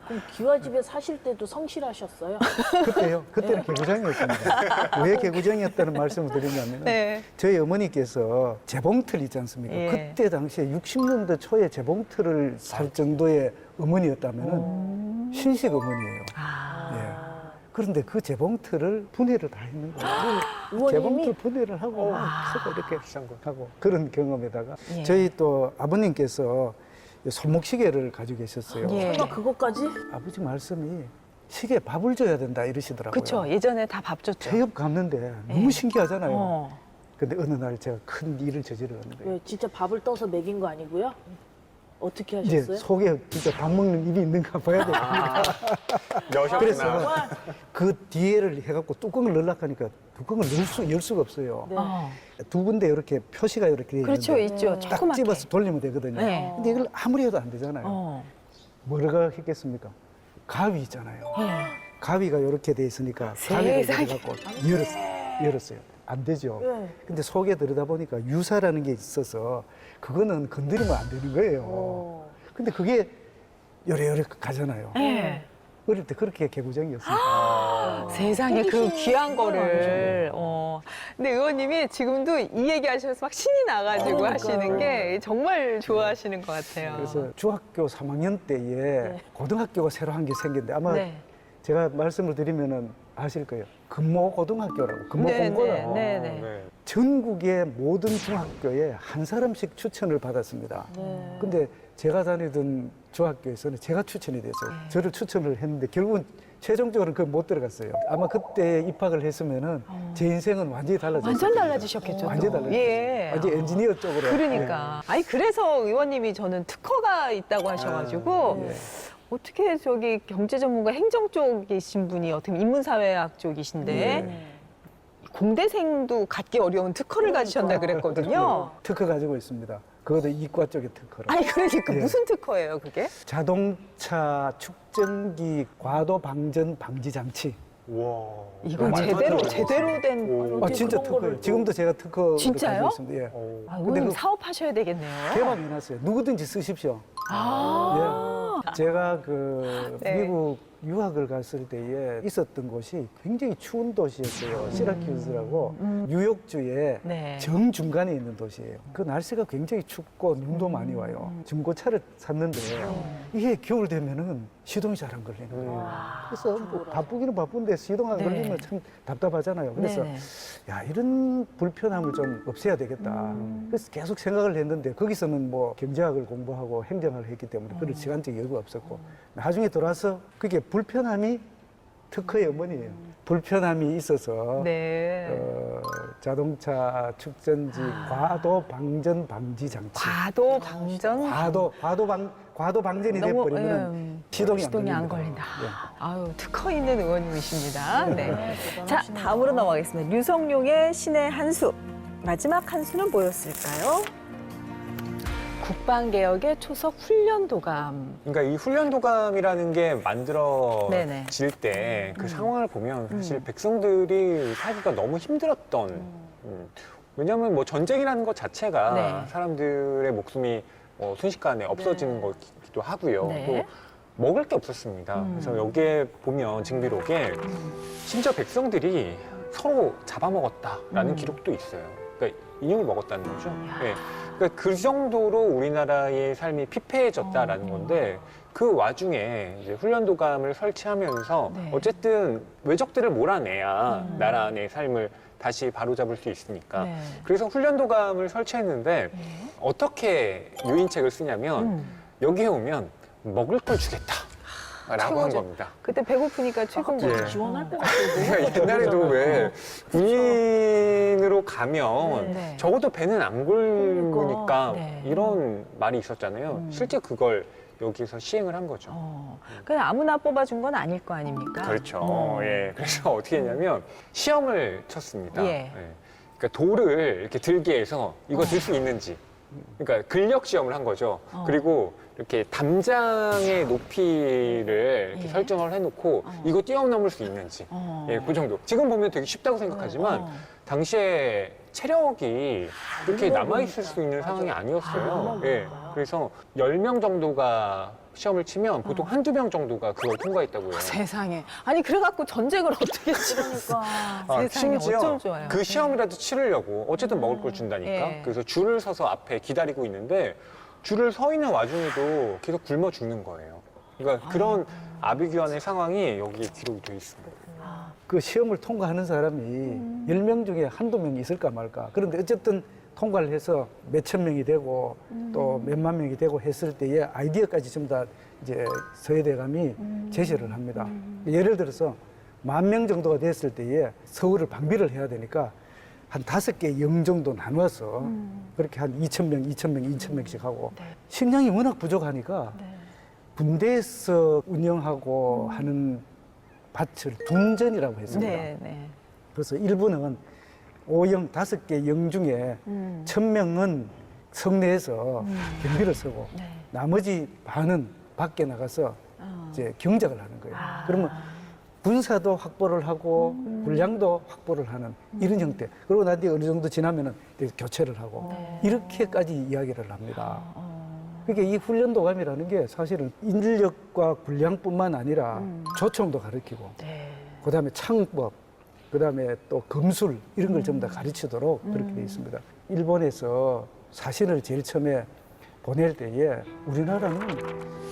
[SPEAKER 4] 그럼 기와집에 사실 때도 성실하셨어요?
[SPEAKER 2] 그때요? 그때는 개구장이었습니다. 왜 개구장이었다는 말씀을 드리냐면
[SPEAKER 1] 네.
[SPEAKER 2] 저희 어머니께서 재봉틀 있지 않습니까?
[SPEAKER 1] 예.
[SPEAKER 2] 그때 당시에 60년대 초에 재봉틀을 살 정도의 어머니였다면 신식 어머니예요. 예. 그런데 그 재봉틀을 분해를 다 했는 거예요.
[SPEAKER 4] 의원님이?
[SPEAKER 2] 재봉틀 분해를 하고 막 서로 이렇게 하고 그런 경험에다가
[SPEAKER 1] 예.
[SPEAKER 2] 저희 또 아버님께서 손목시계를 가지고 계셨어요.
[SPEAKER 1] 예.
[SPEAKER 4] 설마 그것까지?
[SPEAKER 2] 아버지 말씀이 시계에 밥을 줘야 된다 이러시더라고요.
[SPEAKER 1] 그렇죠. 예전에 다 밥 줬죠.
[SPEAKER 2] 체육 갔는데 너무 신기하잖아요.
[SPEAKER 1] 어.
[SPEAKER 2] 근데 어느 날 제가 큰 일을 저질렀는 거예요.
[SPEAKER 4] 왜 진짜 밥을 떠서 먹인 거 아니고요? 어떻게
[SPEAKER 2] 이제
[SPEAKER 4] 하셨어요?
[SPEAKER 2] 속에 진짜 밥 먹는 입이 있는가 봐야 되니까.
[SPEAKER 3] 여셨구나.
[SPEAKER 2] 그래서 그 뒤에를 해갖고 뚜껑을 넣으려니까 뚜껑을 열 수가 없어요.
[SPEAKER 4] 네.
[SPEAKER 1] 어.
[SPEAKER 2] 두 군데 이렇게 표시가 이렇게 돼
[SPEAKER 1] 그렇죠.
[SPEAKER 2] 있는데
[SPEAKER 1] 있죠.
[SPEAKER 2] 딱
[SPEAKER 1] 조그맣게.
[SPEAKER 2] 집어서 돌리면 되거든요.
[SPEAKER 1] 네.
[SPEAKER 2] 근데 이걸 아무리 해도 안 되잖아요.
[SPEAKER 1] 어.
[SPEAKER 2] 뭐가 했겠습니까? 가위 있잖아요.
[SPEAKER 1] 예.
[SPEAKER 2] 가위가 이렇게 돼 있으니까 가위를
[SPEAKER 1] 세상에.
[SPEAKER 2] 들어갖고 열었어요. 안 되죠.
[SPEAKER 4] 네.
[SPEAKER 2] 근데 속에 들여다 보니까 유사라는 게 있어서 그거는 건드리면 안 되는 거예요.
[SPEAKER 4] 어.
[SPEAKER 2] 근데 그게 요래요래 가잖아요.
[SPEAKER 1] 예.
[SPEAKER 2] 어릴 때 그렇게 개구쟁이였습니다.
[SPEAKER 1] 세상에 그 귀한 거를. 근데 의원님이 지금도 이 얘기 하셔서 막 신이 나가지고
[SPEAKER 4] 그러니까요.
[SPEAKER 1] 하시는 게 정말 좋아하시는 것 같아요.
[SPEAKER 2] 그래서 중학교 3학년 때에
[SPEAKER 4] 네.
[SPEAKER 2] 고등학교가 새로 한 게 생겼는데 아마
[SPEAKER 1] 네.
[SPEAKER 2] 제가 말씀을 드리면은 아실 거예요. 금모고등학교라고. 금모공고라고.
[SPEAKER 1] 네, 네.
[SPEAKER 2] 전국의 모든 중학교에 한 사람씩 추천을 받았습니다.
[SPEAKER 4] 네.
[SPEAKER 2] 근데 제가 다니던 중학교에서는 제가 추천이 됐어요.
[SPEAKER 1] 네.
[SPEAKER 2] 저를 추천을 했는데 결국은 최종적으로 그 못 들어갔어요. 아마 그때 입학을 했으면은 제 인생은 완전히 달라졌어요.
[SPEAKER 1] 완전 달라지셨겠죠.
[SPEAKER 2] 완전히
[SPEAKER 1] 또.
[SPEAKER 2] 달라졌어요.
[SPEAKER 1] 예.
[SPEAKER 2] 완전 엔지니어 쪽으로.
[SPEAKER 1] 그러니까. 아니, 그래서 의원님이 저는 특허가 있다고 하셔가지고
[SPEAKER 2] 예.
[SPEAKER 1] 어떻게 저기 경제 전문가 행정 쪽이신 분이 어떻게 인문사회학 쪽이신데
[SPEAKER 2] 네.
[SPEAKER 1] 공대생도 갖기 어려운 특허를 가지셨다 그랬거든요.
[SPEAKER 2] 특허 가지고 있습니다. 그것도 이과 쪽의 특허라.
[SPEAKER 1] 아니, 그러니까
[SPEAKER 2] 예.
[SPEAKER 1] 무슨 특허예요, 그게?
[SPEAKER 2] 자동차 축전기 과도 방전 방지 장치.
[SPEAKER 3] 와.
[SPEAKER 1] 이건
[SPEAKER 3] 말도 안
[SPEAKER 1] 제대로,
[SPEAKER 3] 되는
[SPEAKER 1] 제대로
[SPEAKER 3] 거지.
[SPEAKER 1] 된.
[SPEAKER 3] 오.
[SPEAKER 4] 어떻게
[SPEAKER 2] 진짜
[SPEAKER 4] 그런 거를
[SPEAKER 2] 특허예요.
[SPEAKER 4] 또-
[SPEAKER 2] 지금도 제가 특허를
[SPEAKER 1] 진짜요?
[SPEAKER 2] 가지고 있습니다. 예.
[SPEAKER 3] 오.
[SPEAKER 1] 아,
[SPEAKER 2] 근데
[SPEAKER 1] 의원님
[SPEAKER 2] 그-
[SPEAKER 1] 사업하셔야 되겠네요.
[SPEAKER 2] 개방이 났어요. 누구든지 쓰십시오.
[SPEAKER 1] 아.
[SPEAKER 2] 예. 제가 그
[SPEAKER 1] 네.
[SPEAKER 2] 미국 유학을 갔을 때에 있었던 곳이 굉장히 추운 도시였어요. 시라큐스라고 뉴욕주의
[SPEAKER 1] 네.
[SPEAKER 2] 정중간에 있는 도시예요. 그 날씨가 굉장히 춥고 눈도 많이 와요. 중고차를 샀는데 이게 겨울 되면은 시동이 잘 안 걸리는 거예요. 그래서 뭐 바쁘기는 바쁜데 시동 안
[SPEAKER 1] 네.
[SPEAKER 2] 걸리면 참 답답하잖아요. 그래서
[SPEAKER 1] 네네.
[SPEAKER 2] 야, 이런 불편함을 좀 없애야 되겠다. 그래서 계속 생각을 했는데 거기서는 뭐 경제학을 공부하고 행정학을 했기 때문에 그런 시간적 여유가 없었고 나중에 돌아서 그게 불편함이 특허의 어머니예요. 불편함이 있어서
[SPEAKER 1] 네.
[SPEAKER 2] 자동차 축전지 과도 방전 방지 장치.
[SPEAKER 1] 과도 방전.
[SPEAKER 2] 과도 방전이
[SPEAKER 1] 너무,
[SPEAKER 2] 돼버리면 시동이
[SPEAKER 1] 안
[SPEAKER 2] 안
[SPEAKER 1] 걸린다.
[SPEAKER 2] 예.
[SPEAKER 1] 아유, 특허 있는 의원님이십니다. 네.
[SPEAKER 4] 대단하시네요.
[SPEAKER 1] 자, 다음으로 넘어가겠습니다. 류성룡의 신의 한 수. 마지막 한 수는 뭐였을까요? 국방개혁의 초석 훈련도감.
[SPEAKER 3] 그러니까 이 훈련도감이라는 게
[SPEAKER 1] 네네.
[SPEAKER 3] 만들어질 때 그 상황을 보면 사실 백성들이 살기가 너무 힘들었던. 왜냐하면 뭐 전쟁이라는 것 자체가
[SPEAKER 1] 네.
[SPEAKER 3] 사람들의 목숨이 순식간에 없어지는 거기도 하고요.
[SPEAKER 1] 네.
[SPEAKER 3] 또 먹을 게 없었습니다. 그래서 여기에 보면 징비록에 심지어 백성들이 서로 잡아먹었다라는 기록도 있어요. 그러니까 인형을 먹었다는 거죠. 네. 그러니까 그 정도로 우리나라의 삶이 피폐해졌다라는 건데 그 와중에 이제 훈련도감을 설치하면서
[SPEAKER 1] 네.
[SPEAKER 3] 어쨌든 외적들을 몰아내야 나라 내 삶을 다시 바로잡을 수 있으니까
[SPEAKER 1] 네.
[SPEAKER 3] 그래서 훈련도감을 설치했는데 어떻게 유인책을 쓰냐면 여기에 오면 먹을 걸 주겠다 라고 한
[SPEAKER 1] 최고죠.
[SPEAKER 3] 겁니다.
[SPEAKER 1] 그때 배고프니까 최고인
[SPEAKER 3] 예.
[SPEAKER 1] 거죠.
[SPEAKER 4] 지원할 것 같아요.
[SPEAKER 3] 그러니까 옛날에도 왜 군인으로 가면
[SPEAKER 1] 네.
[SPEAKER 3] 적어도 배는 안 굶으니까
[SPEAKER 1] 네.
[SPEAKER 3] 이런 말이 있었잖아요. 실제 그걸 여기서 시행을 한 거죠.
[SPEAKER 1] 그냥 아무나 뽑아준 건 아닐 거 아닙니까?
[SPEAKER 3] 그렇죠. 예. 그래서 어떻게 했냐면 시험을 쳤습니다.
[SPEAKER 1] 예.
[SPEAKER 3] 그러니까 돌을 이렇게 들게 해서 이거 들 수 있는지. 그러니까 근력 시험을 한 거죠. 그리고 이렇게 담장의 높이를 이렇게
[SPEAKER 1] 예.
[SPEAKER 3] 설정을 해놓고 이거 뛰어넘을 수 있는지. 예, 그 정도. 지금 보면 되게 쉽다고 생각하지만 당시에 체력이 그렇게 남아있을 수 있는 상황이 아니었어요. 예. 그래서 10명 정도가 시험을 치면 보통 한두 명 정도가 그걸 통과했다고 해요.
[SPEAKER 1] 세상에. 아니, 그래갖고 전쟁을 어떻게 치르니까. 세상에,
[SPEAKER 3] 심지어
[SPEAKER 1] 어쩜 좋아요.
[SPEAKER 3] 그 시험이라도 치르려고 어쨌든 먹을 걸 준다니까.
[SPEAKER 1] 예.
[SPEAKER 3] 그래서 줄을 서서 앞에 기다리고 있는데 줄을 서 있는 와중에도 계속 굶어 죽는 거예요. 그러니까 그런 아비규환의 상황이 여기에 기록이 돼 있습니다.
[SPEAKER 2] 그 시험을 통과하는 사람이 10명 중에 한두 명 있을까 말까. 그런데 어쨌든 통과를 해서 몇천 명이 되고 또 몇만 명이 되고 했을 때의 아이디어까지 전부 다 이제 서해대감이 제시를 합니다. 예를 들어서 10,000명 정도가 됐을 때에 서울을 방비를 해야 되니까 한 5개 영 정도 나눠서 그렇게 한 2,000명, 2,000명, 2,000명씩 하고 식량이 워낙 부족하니까 군대에서 운영하고 하는 밭을 둔전이라고 했습니다.
[SPEAKER 1] 네, 네.
[SPEAKER 2] 그래서 일부는 O형 5개 영 중에 1,000명은 성내에서 경비를 서고 나머지 반은 밖에 나가서 이제 경작을 하는 거예요. 그러면 군사도 확보를 하고 군량도 확보를 하는 이런 형태. 그리고 난 뒤에 어느 정도 지나면은 이제 교체를 하고 이렇게까지 이야기를 합니다. 그러니까 이 훈련도감이라는 게 사실은 인력과 군량뿐만 아니라 조총도 가르치고 그다음에 창법, 그다음에 또 검술 이런 걸 전부 다 가르치도록 그렇게 돼 있습니다. 일본에서 사신을 제일 처음에 보낼 때에 우리나라는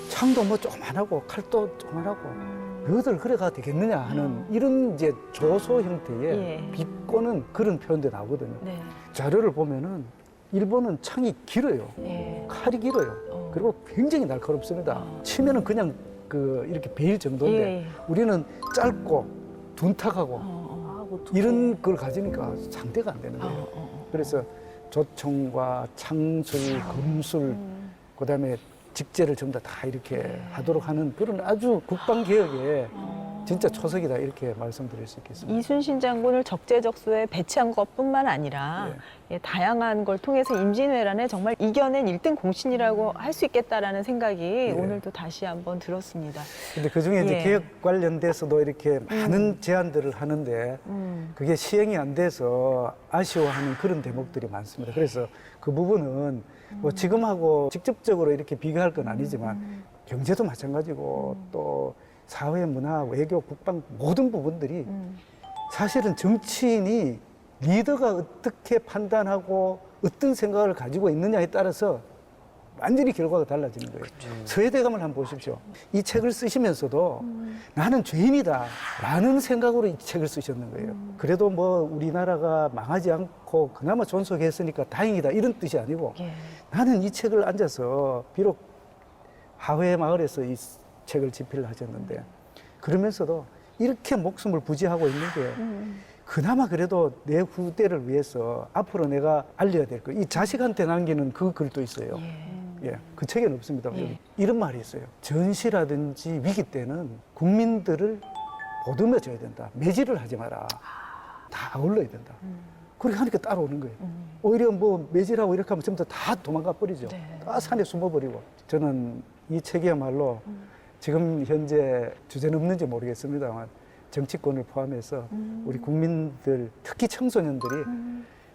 [SPEAKER 2] 창도 뭐 조그만하고 칼도 조그만하고 너희들 그래가 되겠느냐 하는 이런 이제 조소 형태의
[SPEAKER 1] 예.
[SPEAKER 2] 비꼬는 그런 표현도 나오거든요.
[SPEAKER 1] 네.
[SPEAKER 2] 자료를 보면은 일본은 창이 길어요.
[SPEAKER 1] 예.
[SPEAKER 2] 칼이 길어요. 그리고 굉장히 날카롭습니다. 치면은 그냥 그 이렇게 베일 정도인데
[SPEAKER 1] 예, 예.
[SPEAKER 2] 우리는 짧고 둔탁하고
[SPEAKER 4] 어떡해.
[SPEAKER 2] 이런 걸 가지니까 상대가 안 되는 거예요. 그래서 조총과 창술, 검술, 그다음에 직제를 전부 다 이렇게 하도록 하는 그런 아주 국방개혁의 진짜 초석이다 이렇게 말씀드릴 수 있겠습니다.
[SPEAKER 1] 이순신 장군을 적재적소에 배치한 것뿐만 아니라 예, 다양한 걸 통해서 임진왜란에 정말 이겨낸 1등 공신이라고 할 수 있겠다라는 생각이 오늘도 다시 한번 들었습니다.
[SPEAKER 2] 근데 그 중에 이제
[SPEAKER 1] 예.
[SPEAKER 2] 개혁 관련돼서도 이렇게 많은 제안들을 하는데 그게 시행이 안 돼서 아쉬워하는 그런 대목들이 많습니다. 그래서 그 부분은 뭐 지금하고 직접적으로 이렇게 비교할 건 아니지만 경제도 마찬가지고 또 사회, 문화, 외교, 국방 모든 부분들이 사실은 정치인이 리더가 어떻게 판단하고 어떤 생각을 가지고 있느냐에 따라서 완전히 결과가 달라지는 거예요. 서해대감을 한번 보십시오. 이 책을 쓰시면서도 나는 죄인이다 라는 생각으로 이 책을 쓰셨는 거예요. 그래도 뭐 우리나라가 망하지 않고 그나마 존속했으니까 다행이다 이런 뜻이 아니고
[SPEAKER 1] 예.
[SPEAKER 2] 나는 이 책을 앉아서 비록 하회 마을에서 이 책을 집필을 하셨는데 그러면서도 이렇게 목숨을 부지하고 있는 게 그나마 그래도 내 후대를 위해서 앞으로 내가 알려야 될 거. 이 자식한테 남기는 그 글도 있어요. 예, 그 책에는 없습니다. 여기 이런 말이 있어요. 전시라든지 위기 때는 국민들을 보듬어 줘야 된다. 매질을 하지 마라. 다 아울러야 된다. 그렇게 하니까 따라오는 거예요. 오히려 뭐 매질하고 이렇게 하면 전부 다 도망가 버리죠. 다 산에 숨어버리고. 저는 이 책이야말로 지금 현재 주제는 없는지 모르겠습니다만 정치권을 포함해서 우리 국민들, 특히 청소년들이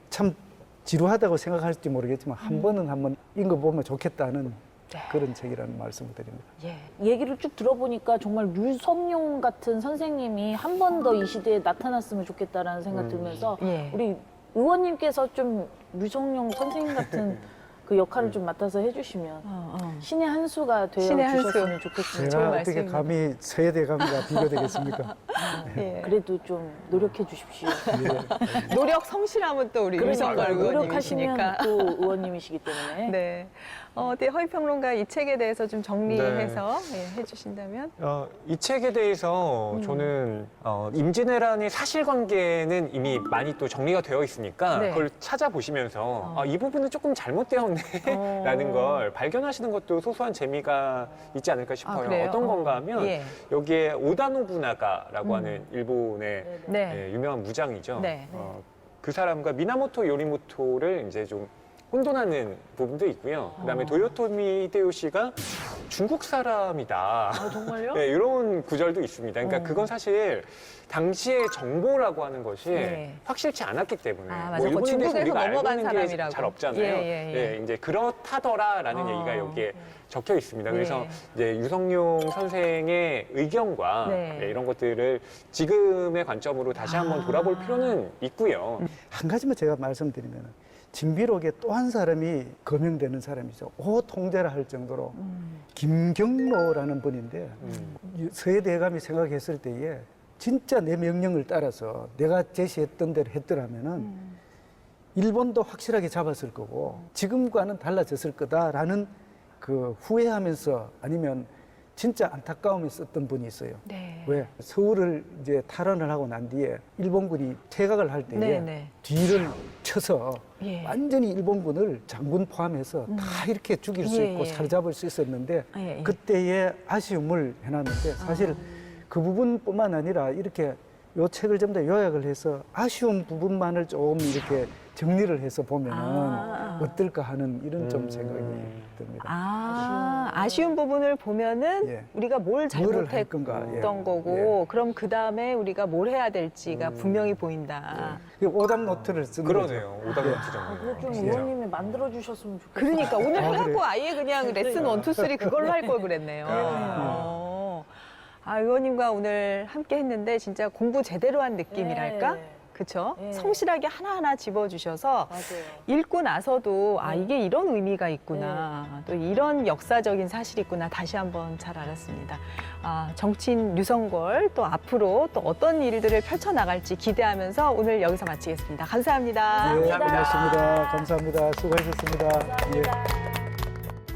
[SPEAKER 2] 참 지루하다고 생각할지 모르겠지만 한 번은 한번 읽어보면 좋겠다는 그런 책이라는 말씀을 드립니다.
[SPEAKER 1] 예.
[SPEAKER 4] 얘기를 쭉 들어보니까 정말 류성룡 같은 선생님이 한 번 더 이 시대에 나타났으면 좋겠다라는 생각 들면서
[SPEAKER 1] 예.
[SPEAKER 4] 우리 의원님께서 좀 류성룡 선생님 같은 그 역할을 좀 맡아서 해주시면 신의 한 수가
[SPEAKER 1] 신의 한 수.
[SPEAKER 4] 되어주셨으면 좋겠습니다.
[SPEAKER 2] 제가
[SPEAKER 1] 좋은
[SPEAKER 2] 어떻게
[SPEAKER 1] 말씀입니다.
[SPEAKER 2] 감히 서해대감과 비교되겠습니까?
[SPEAKER 1] 예.
[SPEAKER 4] 그래도 좀 노력해 주십시오.
[SPEAKER 1] 노력 성실하면 또 우리 유성걸
[SPEAKER 4] 노력하시면
[SPEAKER 1] 의원님이시니까.
[SPEAKER 4] 또 의원님이시기 때문에.
[SPEAKER 1] 네. 어때 허위평론가 이 책에 대해서 좀 정리해서 예, 해주신다면?
[SPEAKER 3] 이 책에 대해서 저는 임진왜란의 사실관계는 이미 많이 또 정리가 되어 있으니까
[SPEAKER 1] 네.
[SPEAKER 3] 그걸 찾아보시면서 이 부분은 조금 잘못되었네 라는 걸 발견하시는 것도 소소한 재미가 있지 않을까 싶어요.
[SPEAKER 1] 그래요?
[SPEAKER 3] 어떤 건가 하면
[SPEAKER 1] 예.
[SPEAKER 3] 여기에 오다노부나가라고 하는 일본의
[SPEAKER 1] 네.
[SPEAKER 3] 유명한 무장이죠.
[SPEAKER 1] 네.
[SPEAKER 3] 그 사람과 미나모토 요리모토를 이제 좀 혼돈하는 부분도 있고요. 그다음에 도요토미 히데요시가 중국 사람이다.
[SPEAKER 4] 정말요?
[SPEAKER 3] 네, 이런 구절도 있습니다. 그러니까 그건 사실 당시의 정보라고 하는 것이
[SPEAKER 1] 네.
[SPEAKER 3] 확실치 않았기 때문에
[SPEAKER 1] 아, 맞아.
[SPEAKER 3] 뭐 일본에
[SPEAKER 1] 중국에서
[SPEAKER 3] 대해서 우리가 알고
[SPEAKER 1] 넘어간
[SPEAKER 3] 있는 게
[SPEAKER 1] 사람이라고.
[SPEAKER 3] 잘 없잖아요.
[SPEAKER 1] 예.
[SPEAKER 3] 이제 그렇다더라라는 얘기가 여기에 적혀 있습니다. 그래서
[SPEAKER 1] 네.
[SPEAKER 3] 이제 유성룡 선생의 의견과
[SPEAKER 1] 네.
[SPEAKER 3] 이런 것들을 지금의 관점으로 다시 한번 돌아볼 필요는 있고요.
[SPEAKER 2] 한 가지만 제가 말씀드리면 진비록에 또 한 사람이 거명되는 사람이죠. 오 통제라 할 정도로 김경로라는 분인데 서해대감이 생각했을 때에 진짜 내 명령을 따라서 내가 제시했던 대로 했더라면은 일본도 확실하게 잡았을 거고 지금과는 달라졌을 거다라는 그 후회하면서 아니면 진짜 안타까움에 썼던 분이 있어요.
[SPEAKER 1] 네.
[SPEAKER 2] 왜? 서울을 이제 탈환을 하고 난 뒤에 일본군이 퇴각을 할 때에
[SPEAKER 1] 네네.
[SPEAKER 2] 뒤를 쳐서
[SPEAKER 1] 예.
[SPEAKER 2] 완전히 일본군을 장군 포함해서 다 이렇게 죽일 수
[SPEAKER 1] 예,
[SPEAKER 2] 있고
[SPEAKER 1] 예.
[SPEAKER 2] 사로잡을 수 있었는데
[SPEAKER 1] 예, 예.
[SPEAKER 2] 그때의 아쉬움을 해놨는데 사실 그 부분뿐만 아니라 이렇게 요 책을 좀 더 요약을 해서 아쉬운 부분만을 좀 이렇게 정리를 해서 보면은 어떨까 하는 이런 좀 생각이 듭니다.
[SPEAKER 1] 아쉬운 부분을 보면은
[SPEAKER 2] 예.
[SPEAKER 1] 우리가 뭘
[SPEAKER 2] 뭐를 할
[SPEAKER 1] 잘못했던
[SPEAKER 2] 건가, 예.
[SPEAKER 1] 거고 그럼 그 다음에 우리가 뭘 해야 될지가 분명히 보인다.
[SPEAKER 2] 그 오답 노트를 쓰는
[SPEAKER 3] 그러네요.
[SPEAKER 2] 거죠.
[SPEAKER 3] 오답
[SPEAKER 2] 예.
[SPEAKER 3] 노트 정리.
[SPEAKER 4] 그거 좀
[SPEAKER 2] 예.
[SPEAKER 4] 의원님이 만들어주셨으면 좋겠어요.
[SPEAKER 1] 그러니까 오늘
[SPEAKER 2] 아,
[SPEAKER 1] 하고
[SPEAKER 2] 그래요?
[SPEAKER 1] 아예 그냥 레슨 1, 2, 3 그걸로 할 걸 그랬네요. 의원님과 오늘 함께 했는데 진짜 공부 제대로 한 느낌이랄까?
[SPEAKER 4] 네.
[SPEAKER 1] 그쵸?
[SPEAKER 4] 네.
[SPEAKER 1] 성실하게 하나하나 집어주셔서
[SPEAKER 4] 맞아요.
[SPEAKER 1] 읽고 나서도 이게 이런 의미가 있구나. 또 이런 역사적인 사실이 있구나. 다시 한번 잘 알았습니다. 정치인 유성걸 또 앞으로 또 어떤 일들을 펼쳐나갈지 기대하면서 오늘 여기서 마치겠습니다. 감사합니다.
[SPEAKER 2] 예,
[SPEAKER 3] 감사합니다.
[SPEAKER 2] 고맙습니다. 감사합니다. 수고하셨습니다. 예.